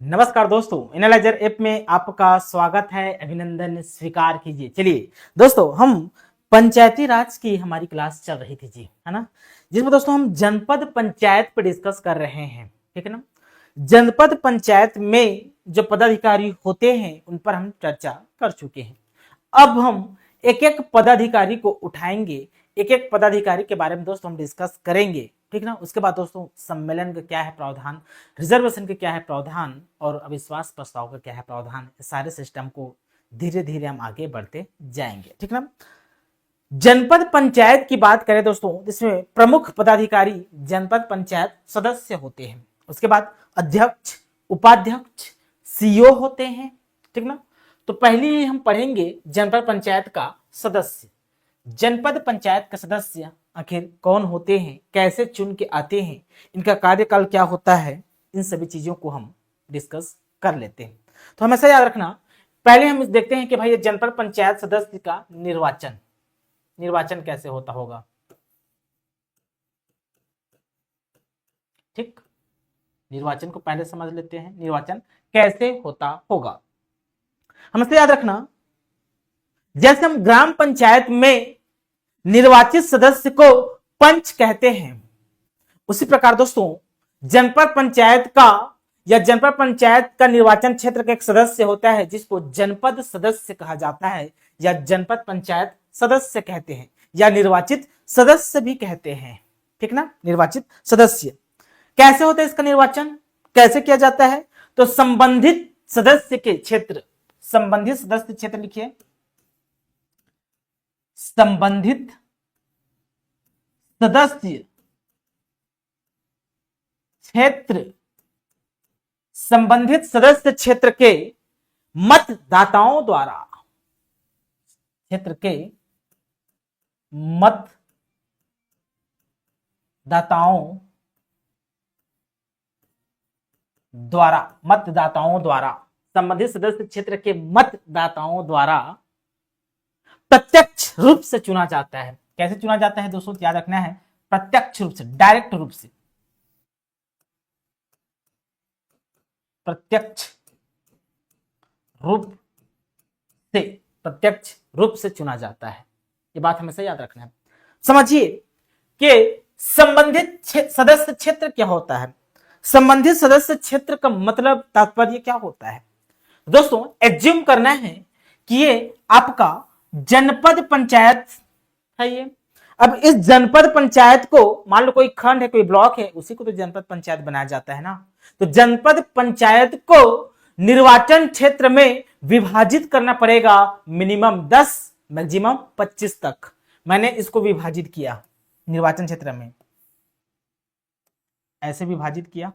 नमस्कार दोस्तों, analyser app में आपका स्वागत है। अभिनंदन स्वीकार कीजिए। चलिए दोस्तों, हम पंचायती राज की हमारी क्लास चल रही थी जी, है ना, जिसमें दोस्तों हम जनपद पंचायत पे डिस्कस कर रहे हैं। ठीक है ना। जनपद पंचायत में जो पदाधिकारी होते हैं उन पर हम चर्चा कर चुके हैं। अब हम एक एक पदाधिकारी को उठाएंगे, एक एक पदाधिकारी के बारे में दोस्तों हम डिस्कस करेंगे। ठीक ना। उसके बाद दोस्तों सम्मेलन का क्या है प्रावधान, रिजर्वेशन का क्या है प्रावधान और अविश्वास प्रस्ताव का क्या है प्रावधान, सारे सिस्टम को धीरे धीरे हम आगे बढ़ते जाएंगे। ठीक ना। जनपद पंचायत की बात करें दोस्तों, इसमें प्रमुख पदाधिकारी जनपद पंचायत सदस्य होते हैं। उसके बाद अध्यक्ष, उपाध्यक्ष, सीईओ होते हैं। ठीक ना। तो पहले ही हम पढ़ेंगे जनपद पंचायत का सदस्य। जनपद पंचायत का सदस्य आखिर कौन होते हैं, कैसे चुन के आते हैं, इनका कार्यकाल क्या होता है, इन सभी चीजों को हम डिस्कस कर लेते हैं। तो हमेशा याद रखना, पहले हम देखते हैं कि भाई जनपद पंचायत सदस्य का निर्वाचन कैसे होता होगा। ठीक, निर्वाचन को पहले समझ लेते हैं, निर्वाचन कैसे होता होगा। हमेशा याद रखना, जैसे हम ग्राम पंचायत में निर्वाचित सदस्य को पंच कहते हैं, उसी प्रकार दोस्तों जनपद पंचायत का या जनपद पंचायत का निर्वाचन क्षेत्र का एक सदस्य होता है जिसको जनपद सदस्य कहा जाता है, या जनपद पंचायत सदस्य कहते हैं, या निर्वाचित सदस्य भी कहते हैं। ठीक ना। निर्वाचित सदस्य कैसे होता है, इसका निर्वाचन कैसे किया जाता है, तो संबंधित सदस्य के क्षेत्र, संबंधित सदस्य क्षेत्र लिखिए, संबंधित सदस्य क्षेत्र, संबंधित सदस्य क्षेत्र के मतदाताओं द्वारा, क्षेत्र के मतदाताओं द्वारा, संबंधित सदस्य क्षेत्र के मतदाताओं द्वारा प्रत्यक्ष रूप से चुना जाता है। कैसे चुना जाता है दोस्तों, याद रखना है, प्रत्यक्ष रूप से, डायरेक्ट रूप से, प्रत्यक्ष रूप से चुना जाता है। ये बात हमेशा याद रखना है। समझिए कि संबंधित सदस्य क्षेत्र क्या होता है। संबंधित सदस्य क्षेत्र का मतलब, तात्पर्य क्या होता है दोस्तों, एज्यूम करना है कि ये आपका जनपद पंचायत है। ये अब इस जनपद पंचायत को, मान लो कोई खंड है, कोई ब्लॉक है, उसी को तो जनपद पंचायत बनाया जाता है ना। तो जनपद पंचायत को निर्वाचन क्षेत्र में विभाजित करना पड़ेगा, मिनिमम 10 मैक्सिमम 25 तक। मैंने इसको विभाजित किया निर्वाचन क्षेत्र में, ऐसे विभाजित किया।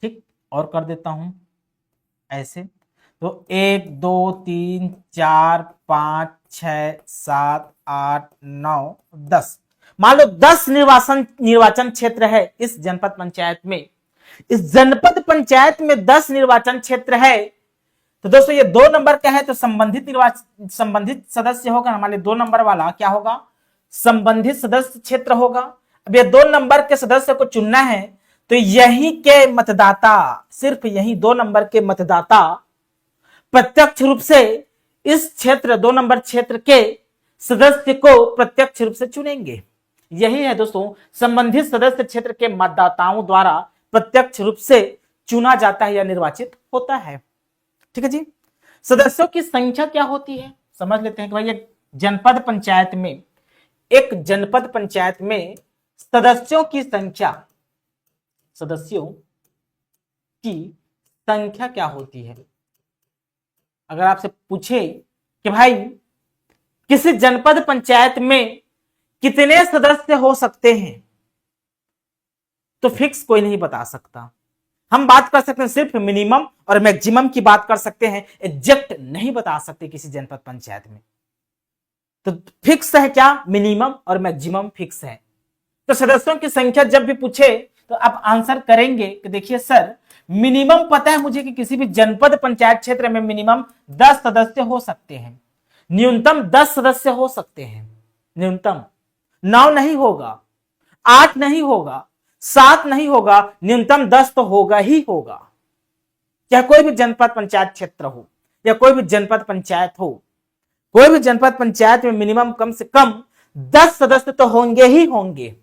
ठीक, और कर देता हूं ऐसे। तो 1 2 3 4 5 6 7 8 9 10, मान लो 10 निर्वाचन क्षेत्र है इस जनपद पंचायत में। इस जनपद पंचायत में 10 निर्वाचन क्षेत्र है, तो दोस्तों ये 2 नंबर का है, तो संबंधित सदस्य होगा हमारे 2 नंबर वाला, क्या होगा, संबंधित सदस्य क्षेत्र होगा। अब ये 2 नंबर के सदस्य को चुनना है, तो यही के मतदाता, सिर्फ यही 2 नंबर के मतदाता प्रत्यक्ष रूप से इस क्षेत्र, 2 नंबर क्षेत्र के सदस्य को प्रत्यक्ष रूप से चुनेंगे। यही है दोस्तों, संबंधित सदस्य क्षेत्र के मतदाताओं द्वारा प्रत्यक्ष रूप से चुना जाता है या निर्वाचित होता है। ठीक है जी। सदस्यों की संख्या क्या होती है, समझ लेते हैं कि भाई एक जनपद पंचायत में सदस्यों की संख्या क्या होती है। अगर आपसे पूछे कि भाई किसी जनपद पंचायत में कितने सदस्य हो सकते हैं, तो फिक्स कोई नहीं बता सकता। हम बात कर सकते हैं सिर्फ मिनिमम और मैक्सिमम की बात कर सकते हैं, एग्जैक्ट नहीं बता सकते किसी जनपद पंचायत में। तो फिक्स है क्या, मिनिमम और मैक्सिमम फिक्स है। तो सदस्यों की संख्या जब भी पूछे तो आप आंसर करेंगे कि देखिए सर, मिनिमम पता है मुझे कि किसी भी जनपद पंचायत क्षेत्र में मिनिमम 10 सदस्य हो सकते हैं, न्यूनतम 10 सदस्य हो सकते हैं। न्यूनतम 9 नहीं होगा, 8 नहीं होगा, 7 नहीं होगा, न्यूनतम 10 तो होगा ही होगा। चाहे कोई भी जनपद पंचायत क्षेत्र हो या कोई भी जनपद पंचायत हो, कोई भी जनपद पंचायत में मिनिमम कम से कम 10 सदस्य तो होंगे ही होंगे।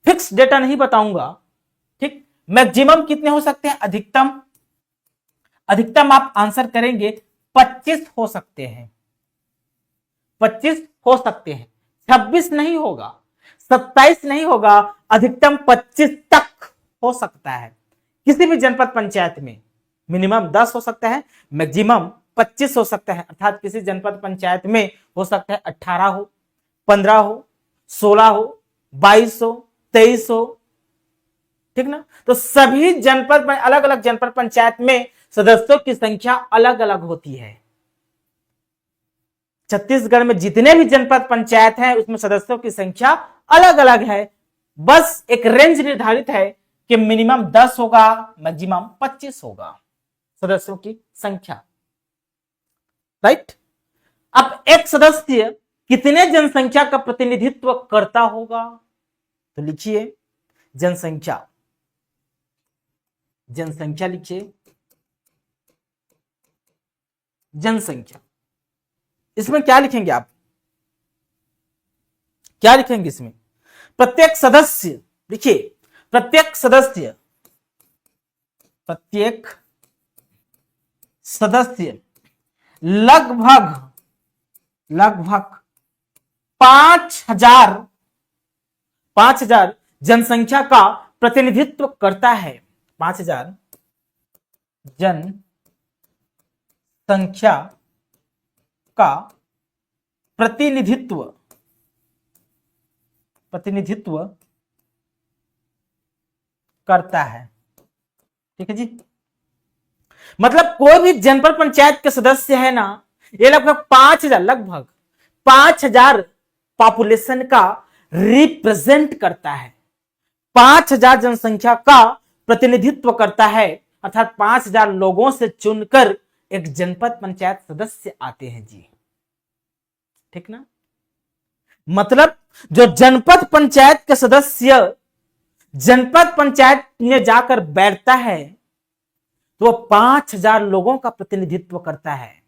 फिक्स डेटा नहीं बताऊंगा, ठीक। मैक्सिमम कितने हो सकते हैं? अधिकतम आप आंसर करेंगे 25 हो सकते हैं, 25 हो सकते हैं, 26 नहीं होगा, 27 नहीं होगा, अधिकतम 25 तक हो सकता है। किसी भी जनपद पंचायत में मिनिमम 10 हो सकता है, मैक्सिमम 25 हो सकता है। अर्थात किसी जनपद पंचायत में हो सकता है 18 हो, 15 हो, 16 हो, 22 हो, 23 हो, ठीक ना। तो सभी जनपद, अलग अलग जनपद पंचायत में सदस्यों की संख्या अलग अलग होती है। छत्तीसगढ़ में जितने भी जनपद पंचायत हैं उसमें सदस्यों की संख्या अलग अलग है। बस एक रेंज निर्धारित है कि मिनिमम 10 होगा, मैक्सिमम 25 होगा सदस्यों की संख्या, राइट। अब एक सदस्य कितने जनसंख्या का प्रतिनिधित्व करता होगा? तो लिखिए जनसंख्या, जनसंख्या लिखिए, जनसंख्या। इसमें क्या लिखेंगे आप? क्या लिखेंगे इसमें? प्रत्येक सदस्य, देखिए प्रत्येक सदस्य, प्रत्येक सदस्य लगभग 5,000 जनसंख्या का प्रतिनिधित्व करता है। 5,000 जनसंख्या का प्रतिनिधित्व करता है, ठीक है जी। मतलब कोई भी जनपद पंचायत के सदस्य है ना, ये लगभग 5,000 पॉपुलेशन का रिप्रेजेंट करता है, 5,000 जनसंख्या का प्रतिनिधित्व करता है। अर्थात 5,000 लोगों से चुनकर एक जनपद पंचायत सदस्य आते हैं जी, ठीक ना। मतलब जो जनपद पंचायत के सदस्य जनपद पंचायत में जाकर बैठता है तो वो 5,000 लोगों का प्रतिनिधित्व करता है।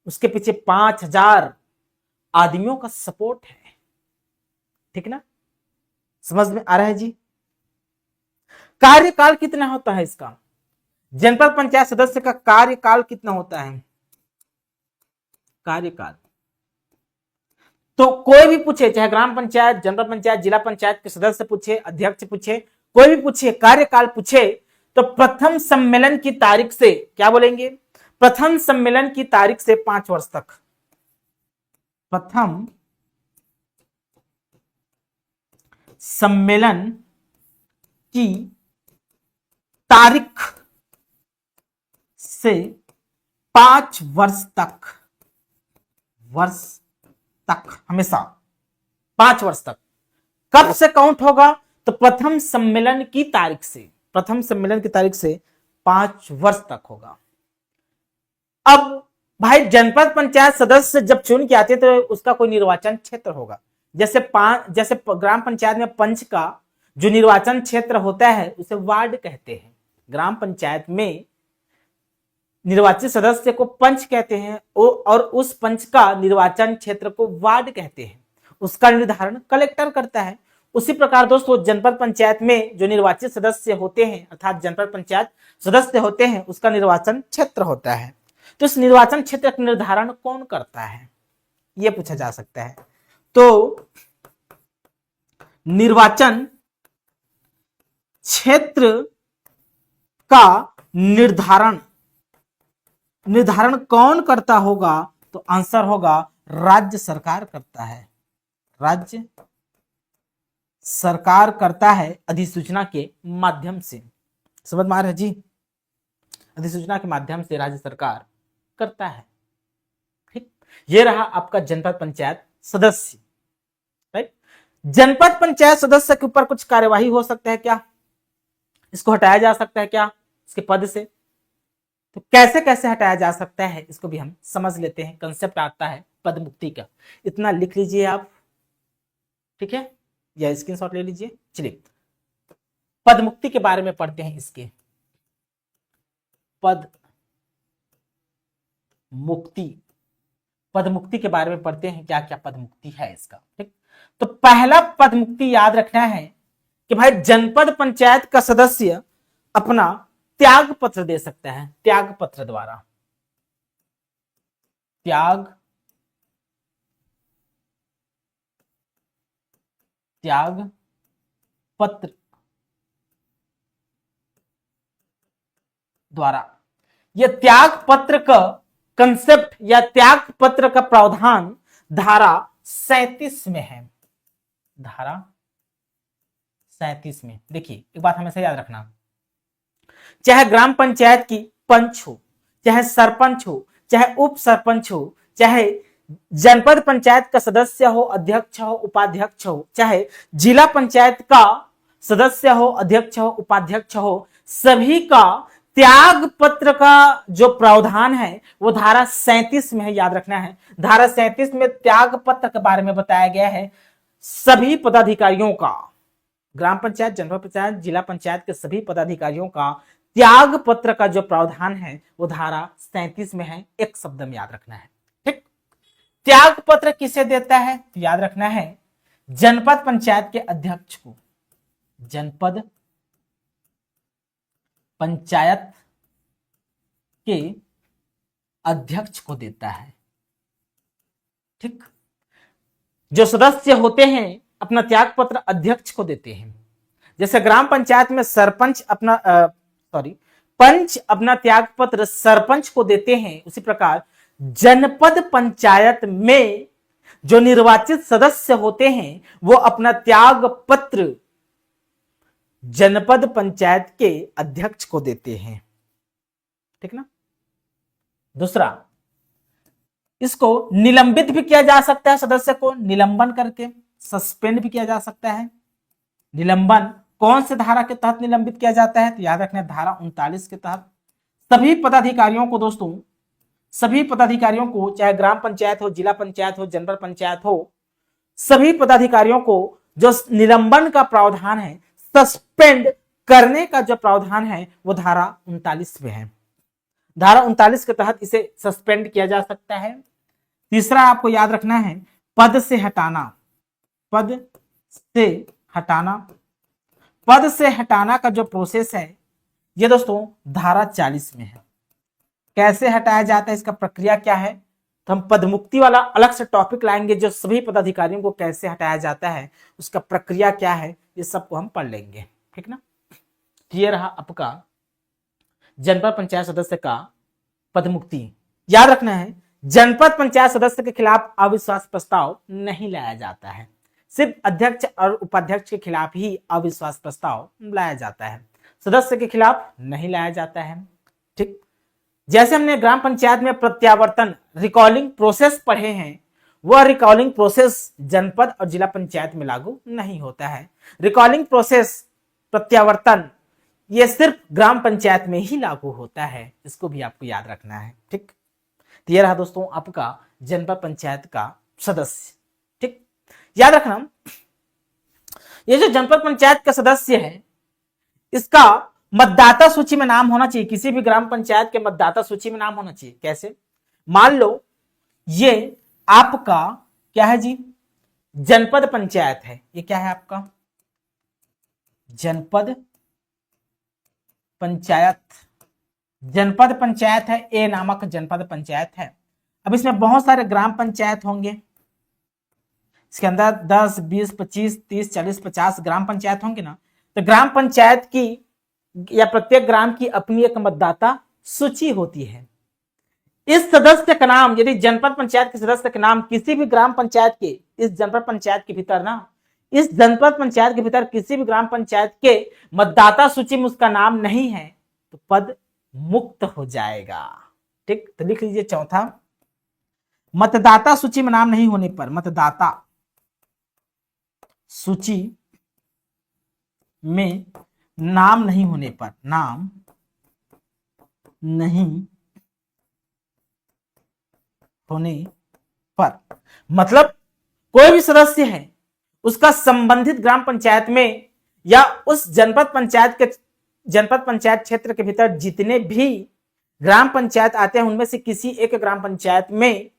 उसके पीछे 5,000 आदमियों का सपोर्ट है, ठीक ना। समझ में आ रहा है जी? कार्यकाल कितना होता है इसका? जनपद पंचायत सदस्य का कार्यकाल कितना होता है? कार्यकाल तो कोई भी पूछे, चाहे ग्राम पंचायत, जनपद पंचायत, जिला पंचायत के सदस्य पूछे, अध्यक्ष पूछे, कोई भी पूछे, कार्यकाल पूछे, तो प्रथम सम्मेलन की तारीख से क्या बोलेंगे? प्रथम सम्मेलन की तारीख से 5 वर्ष तक, प्रथम सम्मेलन की तारीख से 5 वर्ष तक हमेशा 5 वर्ष तक। कब से काउंट होगा? तो प्रथम सम्मेलन की तारीख से, प्रथम सम्मेलन की तारीख से 5 वर्ष तक होगा। अब भाई जनपद पंचायत सदस्य जब चुन के आते तो उसका कोई निर्वाचन क्षेत्र होगा। जैसे ग्राम पंचायत में पंच का जो निर्वाचन क्षेत्र होता है उसे वार्ड कहते हैं। ग्राम पंचायत में निर्वाचित सदस्य को पंच कहते हैं और उस पंच का निर्वाचन क्षेत्र को वार्ड कहते हैं। उसका निर्धारण कलेक्टर करता है। उसी प्रकार दोस्तों जनपद पंचायत में जो निर्वाचित सदस्य होते हैं अर्थात जनपद पंचायत सदस्य होते हैं उसका निर्वाचन क्षेत्र होता है। तो इस निर्वाचन क्षेत्र का निर्धारण कौन करता है यह पूछा जा सकता है। तो निर्वाचन क्षेत्र का निर्धारण कौन करता होगा? तो आंसर होगा राज्य सरकार करता है। राज्य सरकार करता है अधिसूचना के माध्यम से। समझ में आ रहा है जी? अधिसूचना के माध्यम से राज्य सरकार करता है। ठीक, ये रहा आपका जनपद पंचायत सदस्य। राइट, जनपद पंचायत सदस्य के ऊपर कुछ कार्यवाही हो सकता है क्या? इसको हटाया जा सकता है क्या इसके पद से? तो कैसे कैसे हटाया जा सकता है इसको भी हम समझ लेते हैं। कंसेप्ट आता है पद मुक्ति का, इतना लिख लीजिए आप, ठीक है, या स्क्रीनशॉट ले लीजिए। चलिए पद मुक्ति के बारे में पढ़ते हैं। इसके पद मुक्ति। पद मुक्ति के बारे में पढ़ते हैं, क्या क्या पद मुक्ति है इसका। ठीक, तो पहला पद मुक्ति याद रखना है कि भाई जनपद पंचायत का सदस्य अपना त्याग पत्र दे सकता है, त्याग पत्र द्वारा, त्याग पत्र द्वारा। यह त्याग पत्र का कंसेप्ट या त्याग पत्र का प्रावधान धारा 37 में है, धारा 37 में। देखिए एक बात हमेशा याद रखना, चाहे ग्राम पंचायत की पंच हो, चाहे सरपंच हो, चाहे उप सरपंच हो, चाहे जनपद पंचायत का सदस्य हो, अध्यक्ष हो, उपाध्यक्ष हो, चाहे जिला पंचायत का सदस्य हो, अध्यक्ष हो, उपाध्यक्ष हो, सभी का त्याग पत्र का जो प्रावधान है वो धारा 37 में है, याद रखना है। धारा 37 में त्याग पत्र के बारे में बताया गया है। सभी पदाधिकारियों का, ग्राम पंचायत, जनपद पंचायत, जिला पंचायत के सभी पदाधिकारियों का त्याग पत्र का जो प्रावधान है वो धारा 37 में है। एक शब्द में याद रखना है। ठीक, त्याग पत्र किसे देता है तो याद रखना है जनपद पंचायत के अध्यक्ष को, जनपद पंचायत के अध्यक्ष को देता है। ठीक, जो सदस्य होते हैं अपना त्याग पत्र अध्यक्ष को देते हैं। जैसे ग्राम पंचायत में सरपंच अपना पंच अपना त्याग पत्र सरपंच को देते हैं, उसी प्रकार जनपद पंचायत में जो निर्वाचित सदस्य होते हैं वो अपना त्याग पत्र जनपद पंचायत के अध्यक्ष को देते हैं। ठीक ना। दूसरा, इसको निलंबित भी किया जा सकता है, सदस्य को निलंबन करके सस्पेंड भी किया जा सकता है। निलंबन कौन से धारा के तहत निलंबित किया जाता है तो याद रखना धारा 39 के तहत। सभी पदाधिकारियों को दोस्तों, सभी पदाधिकारियों को, चाहे ग्राम पंचायत हो, जिला पंचायत हो, जनपद पंचायत हो, सभी पदाधिकारियों को जो निलंबन का प्रावधान है, सस्पेंड करने का जो प्रावधान है वो धारा 39 में है। धारा 39 के तहत इसे सस्पेंड किया जा सकता है। तीसरा आपको याद रखना है पद से हटाना। पद से हटाना, पद से हटाना का जो प्रोसेस है ये दोस्तों धारा 40 में है। कैसे हटाया जाता है, इसका प्रक्रिया क्या है, तो हम पद मुक्ति वाला अलग से टॉपिक लाएंगे। जो सभी पदाधिकारियों को कैसे हटाया जाता है, उसका प्रक्रिया क्या है, ये सबको हम पढ़ लेंगे। ठीक ना। ये रहा आपका जनपद पंचायत सदस्य का पद मुक्ति। याद रखना है जनपद पंचायत सदस्य के खिलाफ अविश्वास प्रस्ताव नहीं लाया जाता है, सिर्फ अध्यक्ष और उपाध्यक्ष के खिलाफ ही अविश्वास प्रस्ताव लाया जाता है, सदस्य के खिलाफ नहीं लाया जाता है। ठीक, जैसे हमने ग्राम पंचायत में प्रत्यावर्तन रिकॉलिंग प्रोसेस पढ़े हैं, वह रिकॉलिंग प्रोसेस जनपद और जिला पंचायत में लागू नहीं होता है। रिकॉलिंग प्रोसेस, प्रत्यावर्तन, यह सिर्फ ग्राम पंचायत में ही लागू होता है, इसको भी आपको याद रखना है। ठीक, तो यह रहा दोस्तों आपका जनपद पंचायत का सदस्य। ठीक, याद रखना ये जो जनपद पंचायत का सदस्य है इसका मतदाता सूची में नाम होना चाहिए। किसी भी ग्राम पंचायत के मतदाता सूची में नाम होना चाहिए। कैसे, मान लो ये आपका क्या है जी, जनपद पंचायत है। ये क्या है आपका जनपद पंचायत, जनपद पंचायत है, ए नामक जनपद पंचायत है। अब इसमें बहुत सारे ग्राम पंचायत होंगे, इसके अंदर 10, 20, 25, 30, 40, 50 ग्राम पंचायत होंगे ना। तो ग्राम पंचायत की या प्रत्येक ग्राम की अपनी एक मतदाता सूची होती है। इस सदस्य का नाम, यदि जनपद पंचायत के सदस्य का नाम किसी भी ग्राम पंचायत के, इस जनपद पंचायत के भीतर ना, इस जनपद पंचायत के भीतर किसी भी ग्राम पंचायत के मतदाता सूची में उसका नाम नहीं है तो पद मुक्त हो जाएगा। ठीक, तो लिख लीजिए चौथा, मतदाता सूची में नाम नहीं होने पर, मतदाता सूची में नाम नहीं होने पर, नाम नहीं होने पर, मतलब कोई भी सदस्य है उसका संबंधित ग्राम पंचायत में या उस जनपद पंचायत क्षेत्र के भीतर जितने भी ग्राम पंचायत आते हैं उनमें से किसी एक ग्राम पंचायत में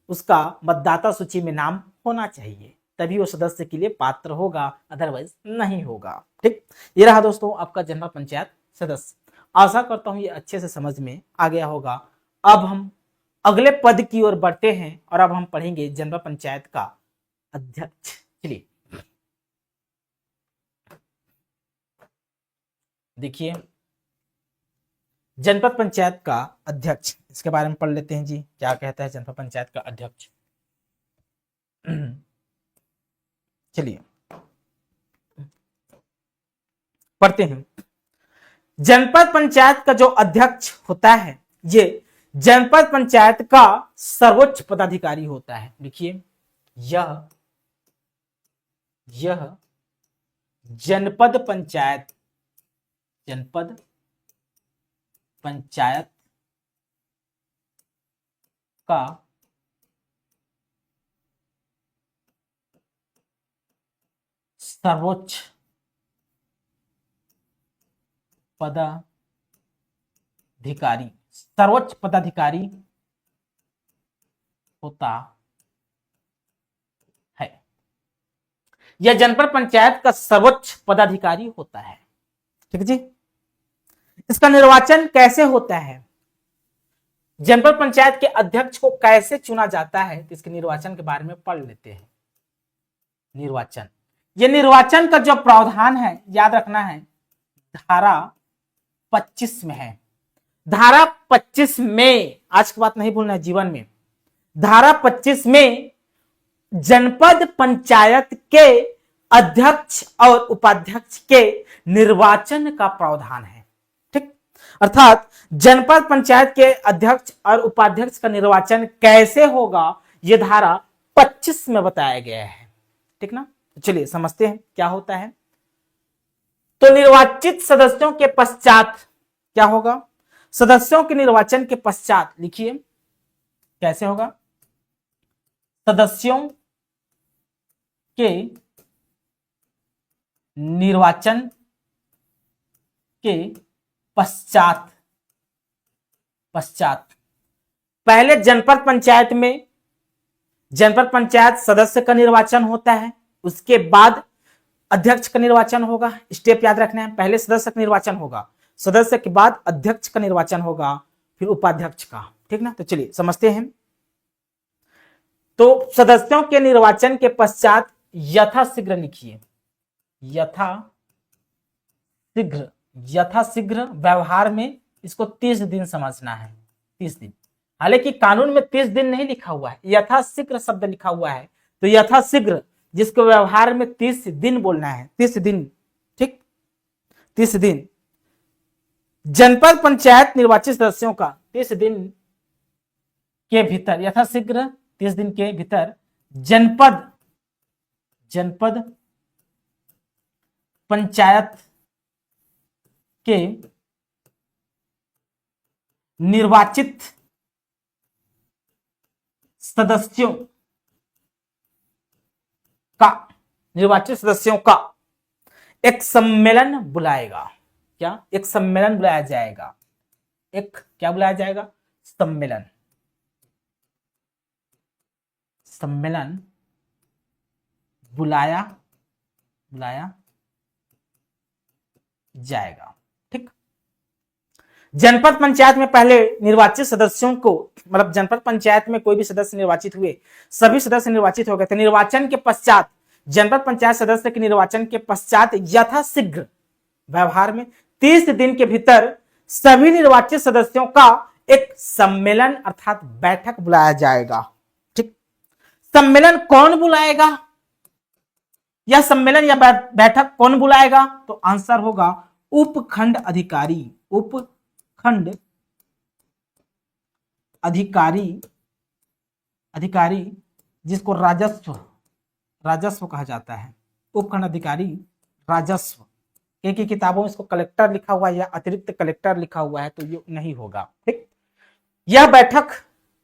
उसका मतदाता सूची में नाम होना चाहिए, तभी वो सदस्य के लिए पात्र होगा, अदरवाइज नहीं होगा। ठीक, ये रहा दोस्तों आपका जनपद पंचायत सदस्य। आशा करता हूं ये अच्छे से समझ में आ गया होगा। अब हम अगले पद की ओर बढ़ते हैं और अब हम पढ़ेंगे जनपद पंचायत का अध्यक्ष। चलिए देखिए, जनपद पंचायत का अध्यक्ष, इसके बारे में पढ़ लेते हैं जी, क्या कहता है जनपद पंचायत का अध्यक्ष। चलिए पढ़ते हैं। जनपद पंचायत का जो अध्यक्ष होता है, ये जनपद पंचायत का सर्वोच्च पदाधिकारी होता है। देखिए, यह जनपद पंचायत का सर्वोच्च पदाधिकारी होता है। यह जनपद पंचायत का सर्वोच्च पदाधिकारी होता है। ठीक जी। इसका निर्वाचन कैसे होता है, जनपद पंचायत के अध्यक्ष को कैसे चुना जाता है, तो इसके निर्वाचन के बारे में पढ़ लेते हैं। निर्वाचन, यह निर्वाचन का जो प्रावधान है, याद रखना है, धारा 25 में है। धारा 25 में, आज की बात नहीं भूलना है जीवन में, धारा 25 में जनपद पंचायत के अध्यक्ष और उपाध्यक्ष के निर्वाचन का प्रावधान है। ठीक, अर्थात जनपद पंचायत के अध्यक्ष और उपाध्यक्ष का निर्वाचन कैसे होगा, यह धारा 25 में बताया गया है। ठीक ना, चलिए समझते हैं क्या होता है। तो निर्वाचित सदस्यों के पश्चात क्या होगा, सदस्यों के निर्वाचन के पश्चात, लिखिए कैसे होगा, सदस्यों के निर्वाचन के पश्चात पहले जनपद पंचायत सदस्य का निर्वाचन होता है, उसके बाद अध्यक्ष का निर्वाचन होगा। स्टेप याद रखना है, पहले सदस्य का निर्वाचन होगा, सदस्य के बाद अध्यक्ष का निर्वाचन होगा, फिर उपाध्यक्ष का। ठीक ना, तो चलिए समझते हैं। तो सदस्यों के निर्वाचन के पश्चात यथाशीघ्र, लिखिए यथाशीघ्र व्यवहार में इसको 30 दिन समझना है, 30 दिन। हालांकि कानून में 30 दिन नहीं लिखा हुआ है, यथाशीघ्र शब्द लिखा हुआ है, तो यथाशीघ्र जिसको व्यवहार में 30 दिन बोलना है, 30 दिन। ठीक, 30 दिन जनपद पंचायत निर्वाचित सदस्यों का 30 दिन के भीतर, यथाशीघ्र 30 दिन के भीतर जनपद पंचायत के निर्वाचित सदस्यों का एक सम्मेलन बुलाएगा। क्या, एक सम्मेलन बुलाया जाएगा, एक क्या बुलाया जाएगा, सम्मेलन बुलाया जाएगा। ठीक, जनपद पंचायत में पहले निर्वाचित सदस्यों को, मतलब जनपद पंचायत में कोई भी सदस्य निर्वाचित हुए, सभी सदस्य निर्वाचित हो गए थे, निर्वाचन के पश्चात, जनपद पंचायत सदस्य के निर्वाचन के पश्चात यथाशीघ्र व्यवहार में 30 दिन के भीतर सभी निर्वाचित सदस्यों का एक सम्मेलन अर्थात बैठक बुलाया जाएगा। ठीक, सम्मेलन कौन बुलाएगा, यह सम्मेलन या बैठक कौन बुलाएगा, तो आंसर होगा उपखंड अधिकारी जिसको राजस्व कहा जाता है, उपखंड अधिकारी राजस्व। एक ही किताबों में इसको कलेक्टर लिखा हुआ है या अतिरिक्त कलेक्टर लिखा हुआ है, तो ये नहीं होगा। ठीक, यह बैठक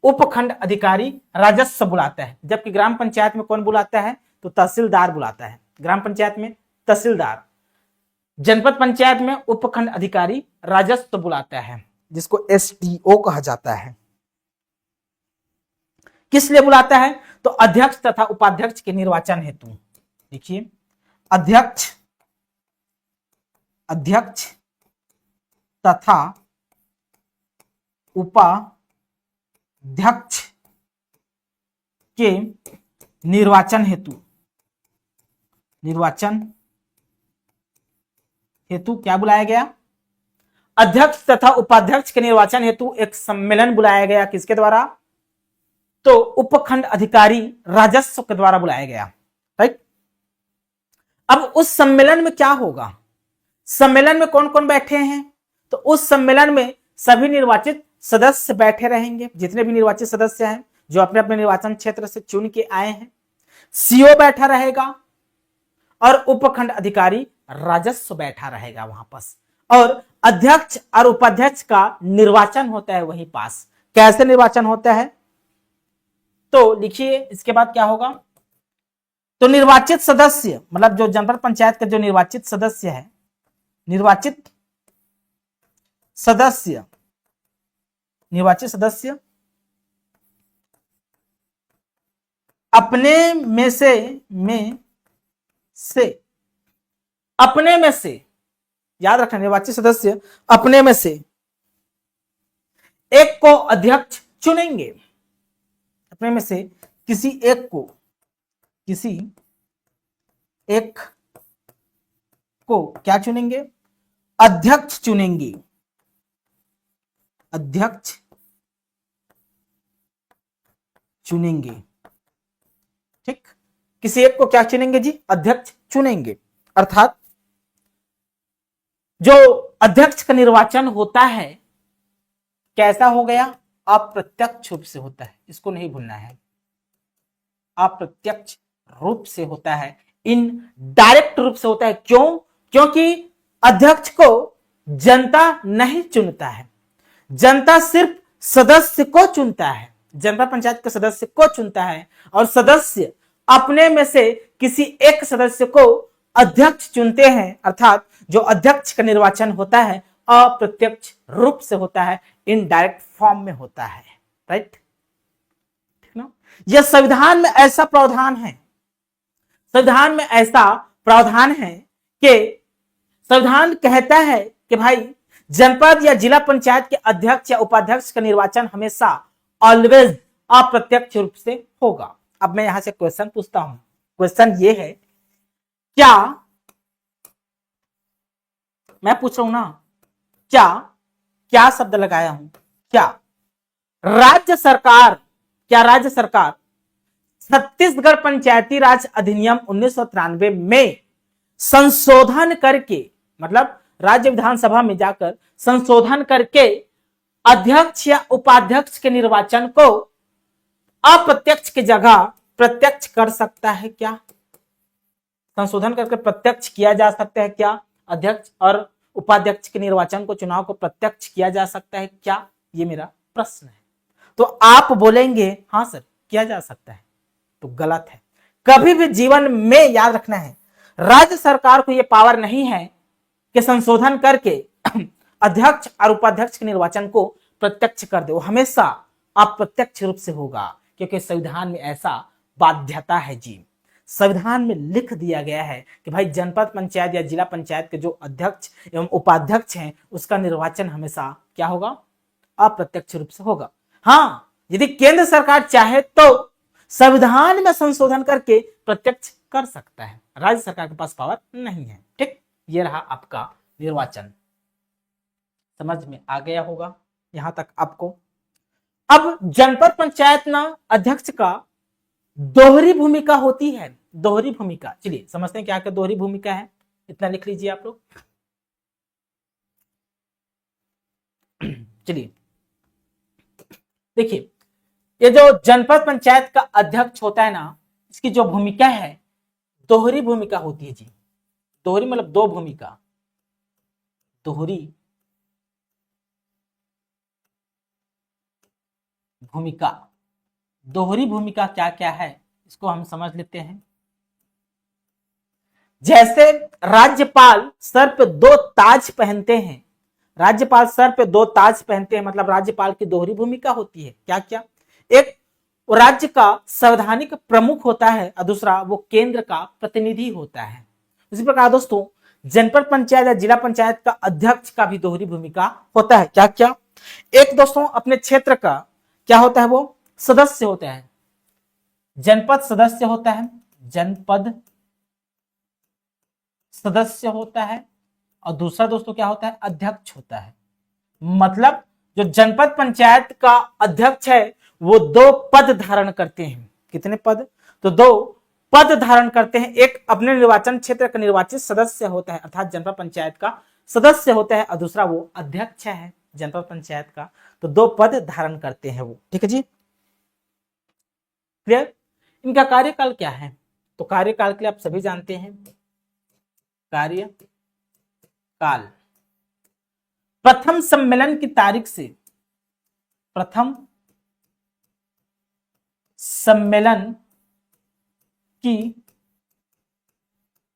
उपखंड अधिकारी राजस्व बुलाता है, जबकि ग्राम पंचायत में कौन बुलाता है, तो तहसीलदार बुलाता है। ग्राम पंचायत में तहसीलदार, जनपद पंचायत में उपखंड अधिकारी राजस्व बुलाता है। जिसको STO कहा जाता है। किस लिए बुलाता है? तो अध्यक्ष तथा उपाध्यक्ष के निर्वाचन हेतु। देखिए, अध्यक्ष तथा उपाध्यक्ष के निर्वाचन हेतु क्या बुलाया गया? अध्यक्ष तथा उपाध्यक्ष के निर्वाचन हेतु एक सम्मेलन बुलाया गया। किसके द्वारा? तो उपखंड अधिकारी राजस्व के द्वारा बुलाया गया। राइट। अब उस सम्मेलन में क्या होगा? सम्मेलन में कौन कौन बैठे हैं? तो उस सम्मेलन में सभी निर्वाचित सदस्य बैठे रहेंगे, जितने भी निर्वाचित सदस्य हैं जो अपने अपने निर्वाचन क्षेत्र से चुन के आए हैं। CO बैठा रहेगा और उपखंड अधिकारी राजस्व बैठा रहेगा वहां पास, और अध्यक्ष और उपाध्यक्ष का निर्वाचन होता है वहीं पास। कैसे निर्वाचन होता है? तो लिखिए, इसके बाद क्या होगा? तो निर्वाचित सदस्य, मतलब जो जनपद पंचायत का जो निर्वाचित सदस्य है, निर्वाचित सदस्य अपने में से याद रखना, निर्वाचित सदस्य अपने में से एक को अध्यक्ष चुनेंगे। अपने में से किसी एक को क्या चुनेंगे? अध्यक्ष चुनेंगे। ठीक, किसी एक को क्या चुनेंगे जी? अध्यक्ष चुनेंगे। अर्थात जो अध्यक्ष का निर्वाचन होता है कैसा हो गया? अप्रत्यक्ष रूप से होता है, इसको नहीं भूलना है। अप्रत्यक्ष रूप से होता है, इनडायरेक्ट रूप से होता है। क्यों? क्योंकि अध्यक्ष को जनता नहीं चुनता है, जनता सिर्फ सदस्य को चुनता है, जनपद पंचायत के सदस्य को चुनता है, और सदस्य अपने में से किसी एक सदस्य को अध्यक्ष चुनते हैं। अर्थात जो अध्यक्ष का निर्वाचन होता है अप्रत्यक्ष रूप से होता है, इनडायरेक्ट फॉर्म में होता है। राइट, ठीक ना? यह संविधान में ऐसा प्रावधान है, संविधान में ऐसा प्रावधान है कि संविधान कहता है कि भाई जनपद या जिला पंचायत के अध्यक्ष या उपाध्यक्ष का निर्वाचन हमेशा ऑलवेज अप्रत्यक्ष रूप से होगा। अब मैं यहां से क्वेश्चन पूछता हूं। क्वेश्चन ये है, क्या मैं पूछ रहा हूं ना, क्या शब्द लगाया हूं? क्या राज्य सरकार छत्तीसगढ़ पंचायती राज अधिनियम 1993 में संशोधन करके, मतलब राज्य विधानसभा में जाकर संशोधन करके अध्यक्ष या उपाध्यक्ष के निर्वाचन को अप्रत्यक्ष की जगह प्रत्यक्ष कर सकता है क्या? संशोधन करके प्रत्यक्ष किया जा सकता है क्या? अध्यक्ष और उपाध्यक्ष के निर्वाचन को, चुनाव को प्रत्यक्ष किया जा सकता है क्या? ये मेरा प्रश्न है। तो आप बोलेंगे हाँ सर किया जा सकता है, तो गलत है। कभी भी जीवन में याद रखना है, राज्य सरकार को यह पावर नहीं है कि संशोधन करके अध्यक्ष और उपाध्यक्ष के निर्वाचन को प्रत्यक्ष कर दे। वो हमेशा अप्रत्यक्ष रूप से होगा, क्योंकि संविधान में ऐसा बाध्यता है जी। संविधान में लिख दिया गया है कि भाई जनपद पंचायत या जिला पंचायत के जो अध्यक्ष एवं उपाध्यक्ष हैं उसका निर्वाचन हमेशा क्या होगा? अप्रत्यक्ष रूप से होगा। हाँ, यदि केंद्र सरकार चाहे तो संविधान में संशोधन करके प्रत्यक्ष कर सकता है, राज्य सरकार के पास पावर नहीं है। ठीक, ये रहा आपका निर्वाचन। समझ में आ गया होगा यहां तक आपको। अब जनपद पंचायत ना अध्यक्ष का दोहरी भूमिका होती है। दोहरी भूमिका, चलिए समझते हैं क्या क्या दोहरी भूमिका है। इतना लिख लीजिए आप लोग। चलिए देखिए, ये जो जनपद पंचायत का अध्यक्ष होता है ना, इसकी जो भूमिका है दोहरी भूमिका होती है जी। दोहरी मतलब दो भूमिका, दोहरी भूमिका। दोहरी भूमिका क्या क्या है इसको हम समझ लेते हैं। जैसे राज्यपाल सर पे दो ताज पहनते हैं, राज्यपाल सर पे 2 ताज पहनते हैं, मतलब राज्यपाल की दोहरी भूमिका होती है। क्या क्या? एक राज्य का संवैधानिक प्रमुख होता है और दूसरा वो केंद्र का प्रतिनिधि होता है। इसी प्रकार दोस्तों जनपद पंचायत या जिला पंचायत का अध्यक्ष का भी दोहरी भूमिका होता है। क्या क्या? एक दोस्तों अपने क्षेत्र का क्या होता है, वो सदस्य होता है, जनपद सदस्य होता है, जनपद सदस्य होता है, और दूसरा दोस्तों क्या होता है, अध्यक्ष होता है। मतलब जो जनपद पंचायत का अध्यक्ष है वो 2 पद धारण करते हैं। कितने पद? तो 2 पद धारण करते हैं। एक अपने निर्वाचन क्षेत्र का निर्वाचित सदस्य होता है अर्थात जनपद पंचायत का सदस्य होता है, और दूसरा वो अध्यक्ष है जनपद पंचायत का। तो 2 पद धारण करते हैं वो। ठीक है जी, क्लियर? इनका कार्यकाल क्या है? तो कार्यकाल के लिए आप सभी जानते हैं, कार्यकाल प्रथम सम्मेलन की तारीख से, प्रथम सम्मेलन की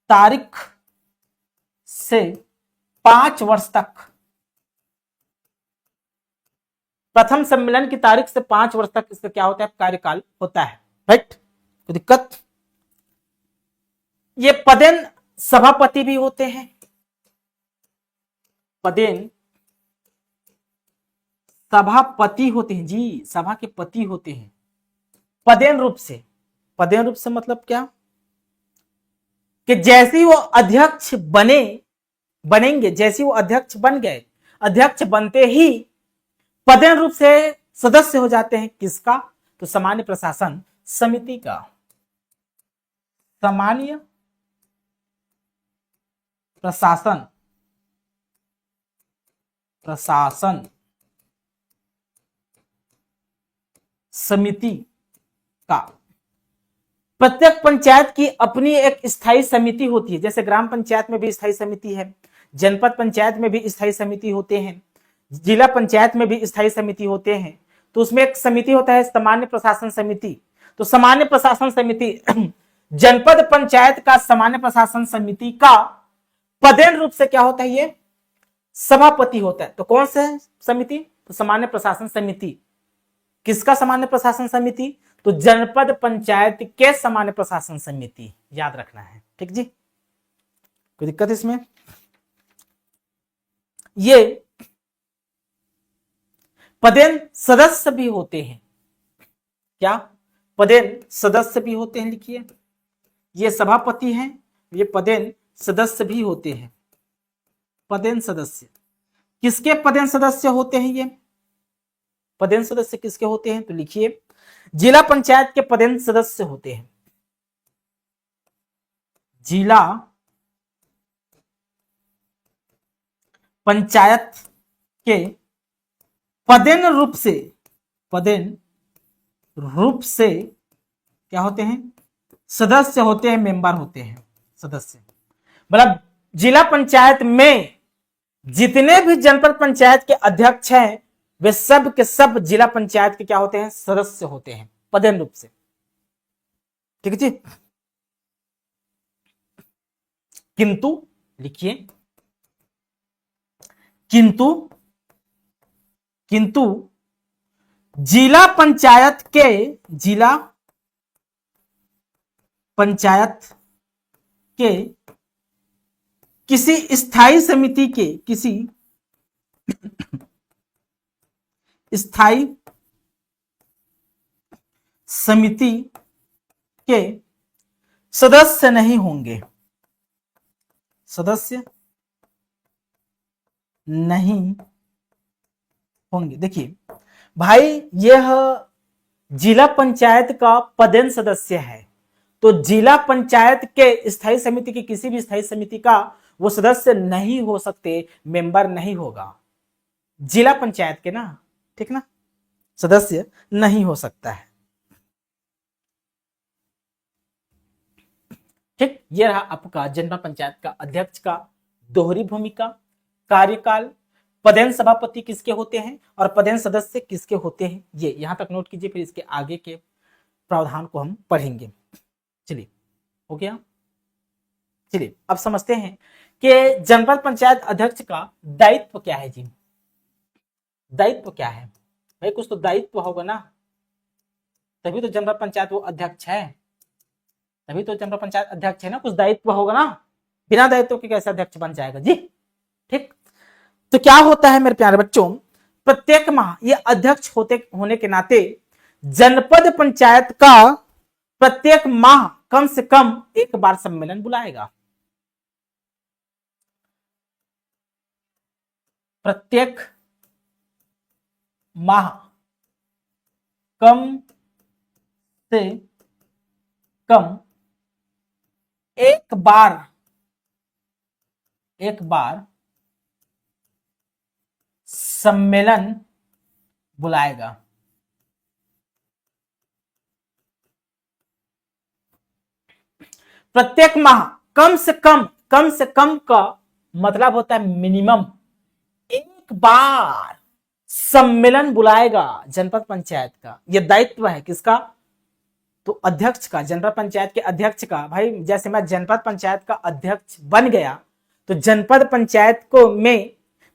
तारीख से 5 वर्ष तक, प्रथम सम्मेलन की तारीख से 5 वर्ष तक इसका क्या होता है, कार्यकाल होता है। राइट? कोई दिक्कत? ये पदेन सभापति भी होते हैं, पदेन सभापति होते हैं जी, सभा के पति होते हैं पदेन रूप से। पदेन रूप से मतलब क्या कि जैसे ही वो अध्यक्ष बनेंगे, जैसे ही वो अध्यक्ष बन गए, अध्यक्ष बनते ही पदेन रूप से सदस्य हो जाते हैं। किसका? तो सामान्य प्रशासन समिति का, सामान्य प्रशासन समिति का। प्रत्येक पंचायत की अपनी एक स्थायी समिति होती है, जैसे ग्राम पंचायत में भी स्थायी समिति है, जनपद पंचायत में भी स्थायी समिति होते हैं, जिला पंचायत में भी स्थायी समिति होते हैं। तो उसमें एक समिति होता है सामान्य प्रशासन समिति। तो सामान्य प्रशासन समिति जनपद पंचायत का सामान्य प्रशासन समिति का पदेन रूप से क्या होता है, ये सभापति होता है। तो कौन सा समिति? तो सामान्य प्रशासन समिति। किसका सामान्य प्रशासन समिति? तो जनपद पंचायत के सामान्य प्रशासन समिति, याद रखना है। ठीक जी, कोई दिक्कत इसमें? ये पदेन सदस्य भी होते हैं। क्या? पदेन सदस्य भी होते हैं। लिखिए, ये सभापति हैं, ये पदेन सदस्य भी होते हैं। पदेन सदस्य किसके पदेन सदस्य होते हैं? ये पदेन सदस्य किसके होते हैं? तो लिखिए, जिला पंचायत के पदेन सदस्य होते हैं। जिला पंचायत के पदेन रूप से क्या होते हैं? सदस्य होते हैं, मेंबर होते हैं, सदस्य। मतलब जिला पंचायत में जितने भी जनपद पंचायत के अध्यक्ष हैं वे सब के सब जिला पंचायत के क्या होते हैं? सदस्य होते हैं पदेन रूप से। ठीक है जी। किंतु लिखिए, किंतु जिला पंचायत के किसी स्थायी समिति के स्थायी समिति के सदस्य नहीं होंगे, सदस्य नहीं होंगे। देखिए भाई, यह जिला पंचायत का पदेन सदस्य है, तो जिला पंचायत के स्थायी समिति की किसी भी स्थायी समिति का वो सदस्य नहीं हो सकते, मेंबर नहीं होगा। जिला पंचायत के ना, ठीक ना, सदस्य नहीं हो सकता है। ठीक, ये रहा आपका जनपद पंचायत का अध्यक्ष का दोहरी भूमिका, कार्यकाल, पदेन सभापति किसके होते हैं और पदेन सदस्य किसके होते हैं, ये यहां तक नोट कीजिए, फिर इसके आगे के प्रावधान को हम पढ़ेंगे। चलिए, हो गया। चलिए अब समझते हैं कि जनपद पंचायत अध्यक्ष का दायित्व क्या है जी? दायित्व क्या है भाई? कुछ तो दायित्व होगा ना, तभी तो जनपद पंचायत वो अध्यक्ष है, तभी तो जनपद पंचायत अध्यक्ष है ना, कुछ दायित्व होगा ना, बिना दायित्व के कैसे अध्यक्ष बन जाएगा जी? ठीक, तो क्या होता है मेरे प्यारे बच्चों, प्रत्येक माह ये अध्यक्ष होने के नाते जनपद पंचायत का प्रत्येक माह कम से कम एक बार सम्मेलन बुलाएगा। प्रत्येक माह कम से कम एक बार सम्मेलन बुलाएगा। प्रत्येक माह कम से कम का मतलब होता है मिनिमम एक बार सम्मेलन बुलाएगा जनपद पंचायत का। यह दायित्व है किसका? तो अध्यक्ष का, जनपद पंचायत के अध्यक्ष का। भाई जैसे मैं जनपद पंचायत का अध्यक्ष बन गया तो जनपद पंचायत को मैं